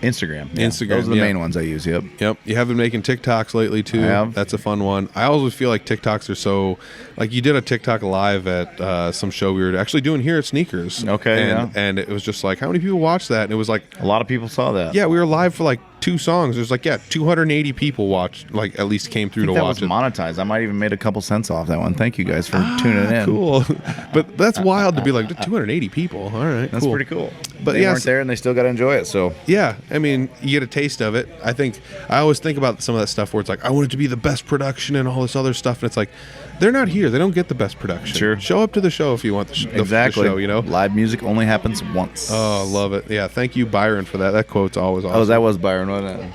Instagram. Yeah, Instagram. Those are the main ones I use. Yep. You have been making TikToks lately too. I have. That's a fun one. I always feel like TikToks are so. Like you did a TikTok live at some show we were actually doing here at Sneakers. Okay. And it was just like, how many people watched that? And it was like a lot of people saw that. Yeah, we were live for like 2 songs. There's like 280 people watched. Like at least came through to watch it. That was monetized. I might even made a couple cents off that one. Thank you guys for tuning in. Cool. But that's wild to be like 280 people. All right, that's pretty cool. But they weren't there and they still got to enjoy it. So yeah, I mean, you get a taste of it. I always think about some of that stuff where it's like I want it to be the best production and all this other stuff, and it's like they're not here. They don't get the best production. Sure. Show up to the show if you want the show. Live music only happens once. Oh, love it. Yeah, thank you, Byron, for that. That quote's always awesome. Oh, that was Byron, wasn't it?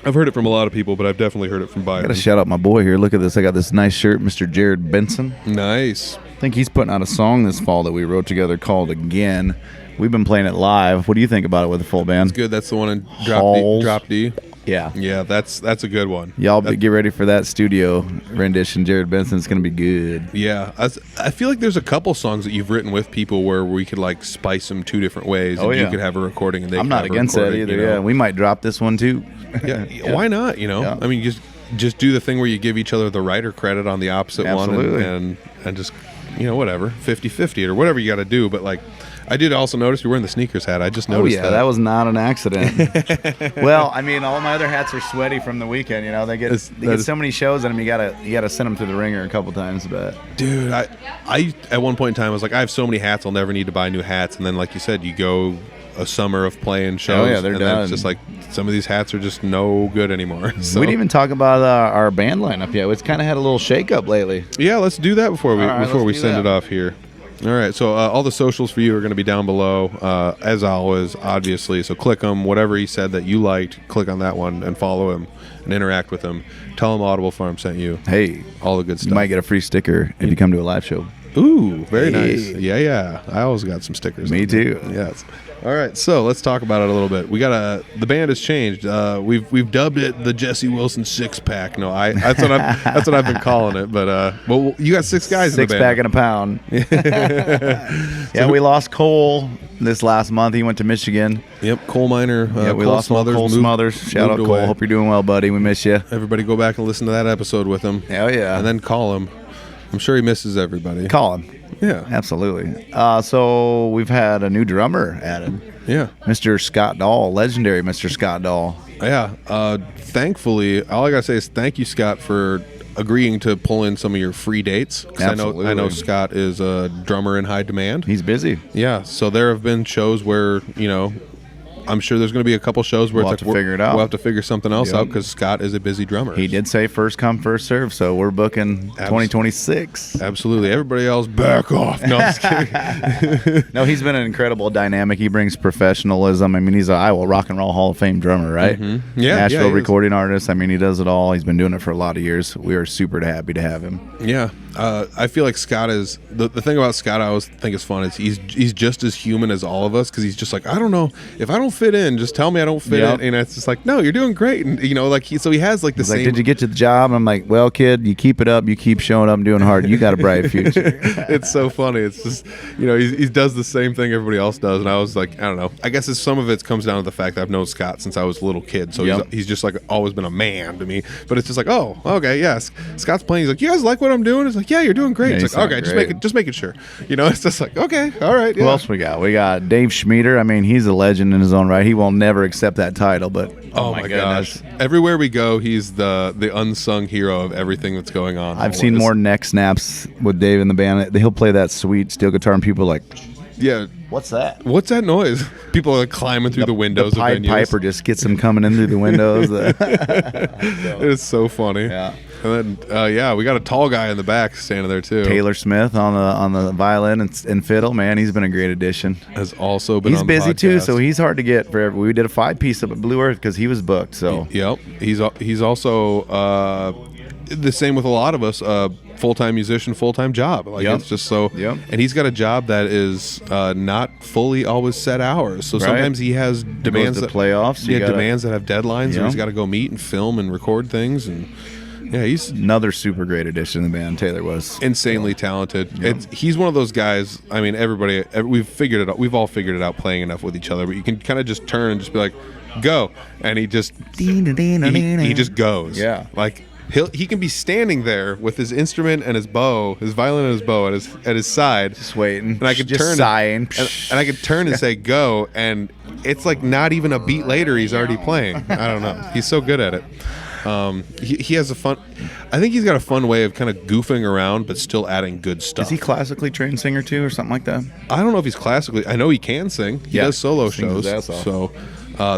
I've heard it from a lot of people, but I've definitely heard it from Byron. I gotta shout out my boy here. Look at this. I got this nice shirt, Mr. Jared Benson. Nice. I think he's putting out a song this fall that we wrote together called Again. We've been playing it live. What do you think about it with the full band? It's good. That's the one in Drop D. Yeah. Yeah, that's a good one. Y'all get ready for that studio rendition. Jared Benson's going to be good. Yeah. I feel like there's a couple songs that you've written with people where we could like spice them 2 different ways. Oh, and yeah. You could have a recording and they I'm not against that either. Yeah. We might drop this one too. Yeah. Why not? Yeah. I mean, just do the thing where you give each other the writer credit on the opposite Absolutely. one and just, whatever, 50-50 or whatever you got to do. But like, I did also notice you're wearing the sneakers hat. I just noticed that was not an accident. Well, I mean, all my other hats are sweaty from the weekend. They get so many shows in them. You gotta send them through the ringer a couple times. But dude, I at one point in time I was like, I have so many hats, I'll never need to buy new hats. And then, like you said, you go a summer of playing shows. Oh yeah, they're and done. It's just like some of these hats are just no good anymore. So. We didn't even talk about our band lineup yet. It's kind of had a little shake-up lately. Yeah, let's do that before we send it off here. All right, so all the socials for you are going to be down below, as always, obviously. So click them. Whatever he said that you liked, click on that one and follow him and interact with him. Tell him Audible Farm sent you. Hey, all the good stuff. You might get a free sticker if you come to a live show. Ooh, very Hey. nice. Yeah. I always got some stickers. Me on there. too. Yes. All right, so let's talk about it a little bit. The band has changed. We've dubbed it the Jesse Wilson Six Pack. No, that's what I've been calling it. But well, you got 6 guys in the band. 6-pack and a pound. Yeah, we lost Cole this last month. He went to Michigan. Yep, coal miner. Yeah, we Cole lost Smothers. Cole Smothers. Shout out moved Cole. away. Hope you're doing well, buddy. We miss you. Everybody go back and listen to that episode with him. Hell yeah. And then call him. I'm sure he misses everybody. Call him. Yeah. Absolutely. So we've had a new drummer added. Yeah. Mr. Scott Dahl, legendary Mr. Scott Dahl. Yeah. Thankfully, all I gotta say is thank you, Scott, for agreeing to pull in some of your free dates. 'Cause Absolutely. I know Scott is a drummer in high demand. He's busy. Yeah. So there have been shows where, I'm sure there's going to be a couple shows where We'll it's have like to figure it out. We'll have to figure something else Yep. out because Scott is a busy drummer. He did say first come, first serve, so we're booking 2026. Absolutely. Everybody else, back off. No, I'm just kidding. No, he's been an incredible dynamic. He brings professionalism. I mean, he's a Iowa Rock and Roll Hall of Fame drummer, right? Mm-hmm. Yeah, Nashville he is. recording artist. I mean, he does it all. He's been doing it for a lot of years. We are super happy to have him. Yeah. I feel like Scott is the thing about Scott I always think is fun is he's just as human as all of us because he's just like, I don't know if I don't fit in, just tell me I don't fit Yep. in, and it's just like, no, you're doing great, and so he has like the He's same. like, did you get to the job? I'm like, well, kid, you keep it up. You keep showing up and doing hard. You got a bright future. It's so funny. It's just he does the same thing everybody else does, and I was like, I don't know. I guess some of it comes down to the fact that I've known Scott since I was a little kid, so Yep. he's just like always been a man to me. But it's just like, oh, okay, yes. Scott's playing. He's like, you guys like what I'm doing? It's like, yeah, you're doing great. Yeah, It's you like, sound okay, great. just make it sure. It's just like, okay, all right. Yeah. Who else we got? We got Dave Schmieder. I mean, he's a legend in his own right. He will never accept that title, but Oh my gosh! Everywhere we go, he's the unsung hero of everything that's going on. I've seen more neck snaps with Dave in the band. He'll play that sweet steel guitar, and people are like, Yeah. what's that? What's that noise? People are like climbing through the windows The Pied of venues. Piper just gets them coming in through the windows. It is so funny. Yeah. And then we got a tall guy in the back standing there too. Taylor Smith on the violin and fiddle. Man, he's been a great addition. has also been. He's on the busy too, podcast. so he's hard to get for. We did a 5-piece up at Blue Earth because he was booked. So Yep. He's also the same with a lot of us. Full-time musician, full-time job. Like Yep. it's just so. Yep. And he's got a job that is not fully always set hours. So sometimes he has demands to that playoffs. You gotta- demands that have deadlines where Yeah. he's got to go meet and film and record things and. Yeah, he's another super great addition to the band. Taylor was. insanely talented. He's one of those guys. I mean, we've figured it out. We've all figured it out playing enough with each other. But you can kind of just turn and just be like, "Go," and he just goes. Yeah. like he can be standing there with his instrument and his violin and his bow at his side, Just waiting. and I could just turn sighing. and I could turn and say go, and it's like not even a beat later he's already playing. I don't know. He's so good at it. He has I think he's got a fun way of kind of goofing around but still adding good stuff. Is he classically trained singer too, or something like that? I don't know if he's classically. I know he can sing. He Yeah. does solo Sings his shows. ass off. So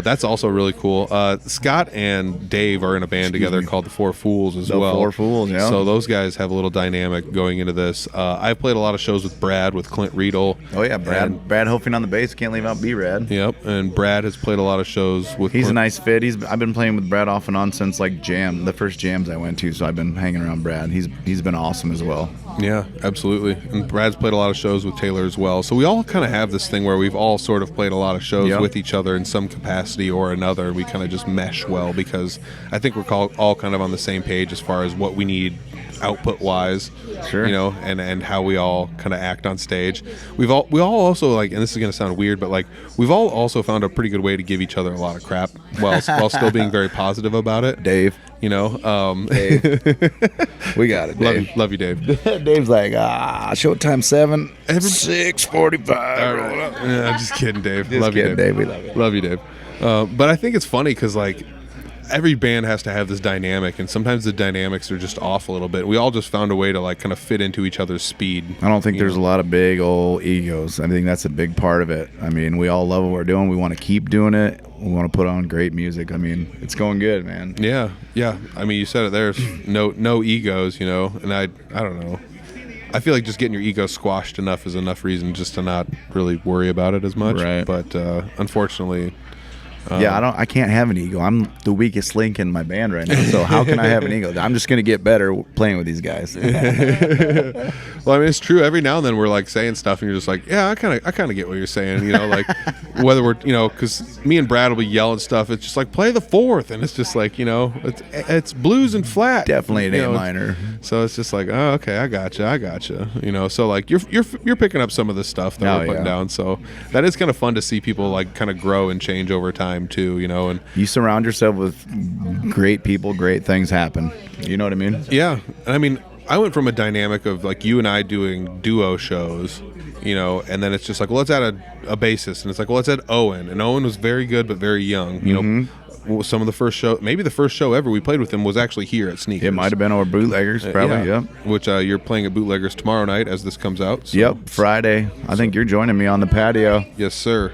that's also really cool. Scott and Dave are in a band together called the Four Fools as The well. Four Fools, yeah. So those guys have a little dynamic going into this. I've played a lot of shows with Brad, with Clint Riedel. Oh yeah, Brad. And- Brad Hofing on the bass. Can't leave out B-Rad. Yep, and Brad has played a lot of shows with. He's a Clint. nice fit. I've been playing with Brad off and on since like the first jams I went to. So I've been hanging around Brad. He's been awesome as well. Yeah, absolutely. And Brad's played a lot of shows with Taylor as well. So we all kind of have this thing where we've all sort of played a lot of shows Yep. with each other in some capacity or another. We kind of just mesh well because I think we're all kind of on the same page as far as what we need output wise. Sure. And how we all kind of act on stage. We all also like, and this is going to sound weird, but like we've all also found a pretty good way to give each other a lot of crap while still being very positive about it. Dave. Dave. We got it, Dave. Love you, Dave. Dave's like, showtime 7, 6:45. Yeah, I'm just kidding, Dave. Just love kidding, you, Dave. Dave. We love you. Love you, Dave. But I think it's funny because like every band has to have this dynamic, and sometimes the dynamics are just off a little bit. We all just found a way to like kind of fit into each other's speed. I don't think there's a lot of big old egos. I think that's a big part of it. I mean, we all love what we're doing. We want to keep doing it. We want to put on great music. I mean, it's going good, man. Yeah. I mean, you said it. There's no egos, and I don't know. I feel like just getting your ego squashed enough is enough reason just to not really worry about it as much. Right. But unfortunately, I can't have an ego. I'm the weakest link in my band right now. So how can I have an ego? I'm just gonna get better playing with these guys. Well, I mean, it's true. Every now and then we're like saying stuff, and you're just like, yeah, I kind of get what you're saying. You know, like whether we're, you know, because me and Brad will be yelling stuff. It's just like play the fourth, and it's just like, you know, it's blues and flat. Definitely an you A know, minor. So it's just like, oh, okay, I gotcha. You know, so like you're picking up some of the stuff that we're putting down. So that is kind of fun to see people like kind of grow and change over time too. You know, and you surround yourself with great people, great things happen. You know what I mean? Yeah, and I mean, I went from a dynamic of like you and I doing duo shows, you know, and then it's just like, well, let's add a bassist, and it's like, well, let's add Owen, and Owen was very good but very young, you know. Some of the first show, maybe the first show ever we played with him was actually here at Sneakers. It might have been our Bootleggers, probably. Yeah. Yep. Which you're playing at Bootleggers tomorrow night as this comes out. So. Yep, Friday. I think you're joining me on the patio. Yes, sir.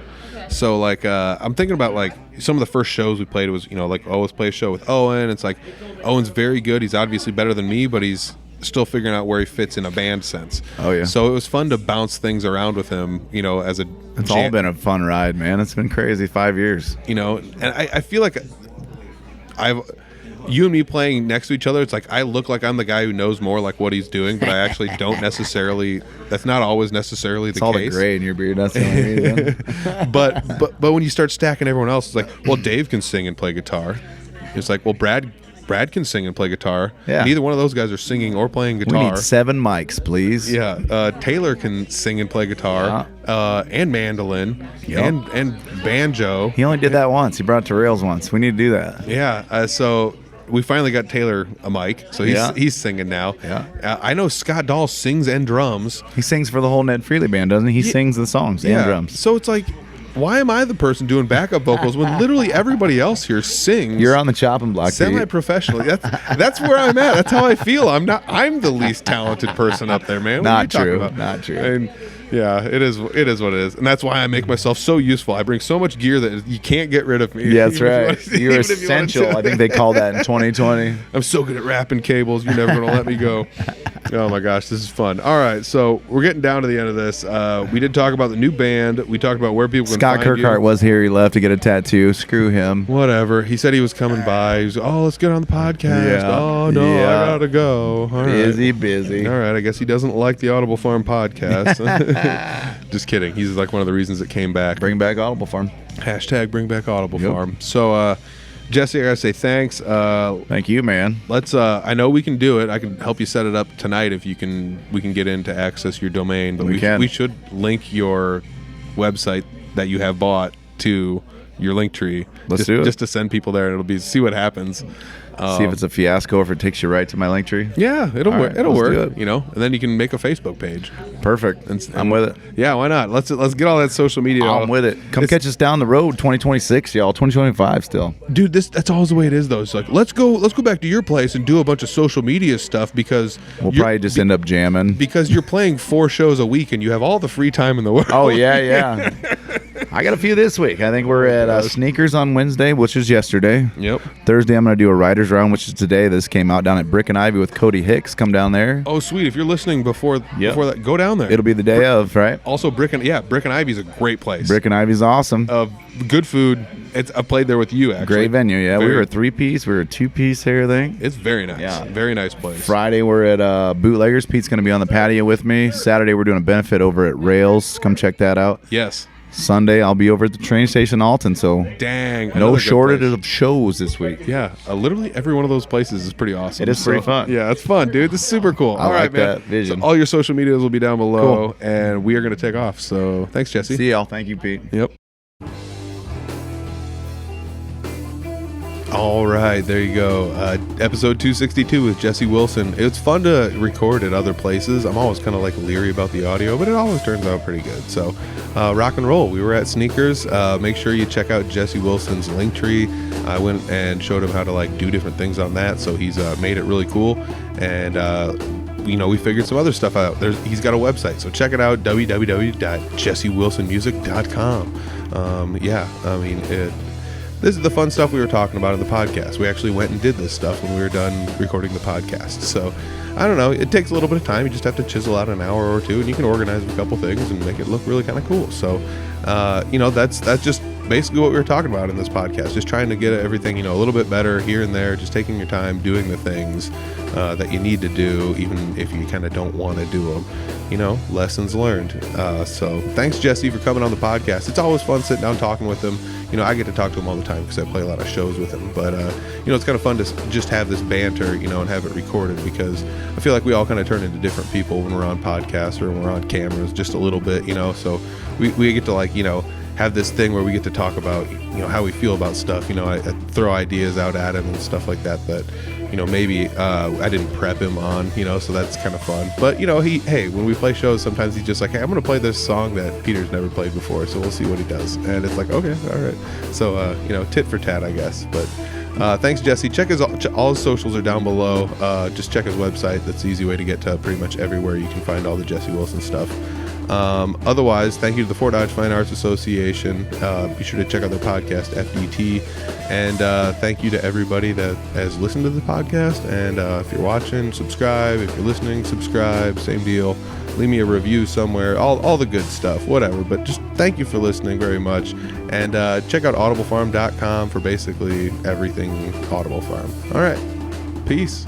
So like I'm thinking about like some of the first shows we played was, you know, like always play a show with Owen. It's like Owen's very good. He's obviously better than me, but he's still figuring out where he fits in a band sense. Oh yeah. So it was fun to bounce things around with him, you know, as a It's all been a fun ride, man. It's been crazy 5 years. You know, and I feel like you and me playing next to each other, it's like I look like I'm the guy who knows more like what he's doing, but I actually don't necessarily. That's not always necessarily the case. It's all case. the gray in your beard. That's the only reason. but when you start stacking everyone else, it's like, well, Dave can sing and play guitar. It's like, well, Brad can sing and play guitar. Yeah. Neither one of those guys are singing or playing guitar. We need 7 mics, please. Yeah. Taylor can sing and play guitar, and mandolin, and banjo. He only did that once. He brought it to Rails once. We need to do that. Yeah. So we finally got Taylor a mic, so he's singing now. Yeah. I know Scott Dahl sings and drums. He sings for the whole Ned Freely band, doesn't he? He sings the songs and drums. So it's like, why am I the person doing backup vocals when literally everybody else here sings? You're on the chopping block. Semi-professionally. That's where I'm at. That's how I feel. I'm the least talented person up there, man. What are you talking about? Not true. And yeah, it is what it is. And that's why I make myself so useful. I bring so much gear that you can't get rid of me. Yeah, that's right. You're essential. I think they call that in 2020. I'm so good at wrapping cables. You're never going to let me go. Oh my gosh, this is fun. All right, so we're getting down to the end of this. We did talk about the new band. We talked about where people can Scott find Kirkhart you. was here. He left to get a tattoo. Screw him. Whatever. He said he was coming by. He was, let's get on the podcast. Yeah. Oh, no, Yeah. I got to go. All Busy. right. All right, I guess he doesn't like the Audible Farm podcast. Just kidding. He's like one of the reasons it came back. Bring back Audible Farm. Hashtag bring back Audible Farm. So, Jesse, I gotta say thanks. Thank you, man. Let's. I know we can do it. I can help you set it up tonight if you can. We can get in to access your domain, but we should link your website that you have bought to your link tree. Let's do it. Just to send people there. It'll be see what happens. See if it's a fiasco or if it takes you right to my link tree. Yeah, it'll All work. right, It'll let's work. do it. You know, and then you can make a Facebook page. Perfect. And I'm with it. Yeah, why not? Let's get all that social media. I'm with it. Come catch us down the road, 2026, y'all. 2025 still. Dude, that's always the way it is though. It's like let's go back to your place and do a bunch of social media stuff because We'll probably just end up jamming. because you're playing 4 shows a week and you have all the free time in the world. Oh yeah. I got a few this week. I think we're at Sneakers on Wednesday, which is yesterday. Yep. Thursday, I'm going to do a writer's round, which is today. This came out down at Brick and Ivy with Cody Hicks. Come down there. Oh, sweet. If you're listening before that, go down there. It'll be the day of, right? Also, Brick and Ivy's a great place. Brick and Ivy's awesome. Good food. I played there with you, actually. Great venue, yeah. We were a 3-piece. We were a 2-piece here, I think. It's very nice. Yeah. Very nice place. Friday, we're at Bootleggers. Pete's going to be on the patio with me. Saturday, we're doing a benefit over at Rails. Come check that out. Yes. Sunday, I'll be over at the train station Alton, so Dang. no shortage of shows this week. Yeah, literally every one of those places is pretty awesome. It is pretty fun. Yeah, it's fun, dude. This is super cool. I All right, like man. that vision. So all your social medias will be down below, Cool. and we are going to take off. So thanks, Jesse. See y'all. Thank you, Pete. Yep. All right, there you go. Episode 262 with Jesse Wilson. It's fun to record at other places. I'm always kind of like leery about the audio, but it always turns out pretty good. So, rock and roll. We were at Sneakers. Make sure you check out Jesse Wilson's Linktree. I went and showed him how to like do different things on that. So he's made it really cool. And we figured some other stuff out. He's got a website, so check it out, www.jessewilsonmusic.com. This is the fun stuff we were talking about in the podcast. We actually went and did this stuff when we were done recording the podcast. So, I don't know. It takes a little bit of time. You just have to chisel out an hour or two, and you can organize a couple things and make it look really kind of cool. So, that's just basically what we were talking about in this podcast, just trying to get everything, a little bit better here and there, just taking your time, doing the things that you need to do, even if you kind of don't want to do them, lessons learned. So thanks, Jesse, for coming on the podcast. It's always fun sitting down talking with him. I get to talk to him all the time because I play a lot of shows with him, but it's kind of fun to just have this banter, and have it recorded, because I feel like we all kind of turn into different people when we're on podcasts or when we're on cameras just a little bit, so we get to have this thing where we get to talk about, how we feel about stuff. I throw ideas out at him and stuff like that, maybe I didn't prep him on, so that's kind of fun. But, when we play shows, sometimes he's just like, hey, I'm going to play this song that Peter's never played before, so we'll see what he does. And it's like, okay, all right. So, tit for tat, I guess. But thanks, Jesse. Check all his socials are down below. Just check his website. That's the easy way to get to pretty much everywhere you can find all the Jesse Wilson stuff. Otherwise, thank you to the Fort Dodge Fine Arts Association. Be sure to check out their podcast, FDT. And thank you to everybody that has listened to the podcast. And if you're watching, subscribe. If you're listening, subscribe. Same deal. Leave me a review somewhere. All the good stuff, whatever. But just thank you for listening very much. And check out audiblefarm.com for basically everything Audible Farm. All right. Peace.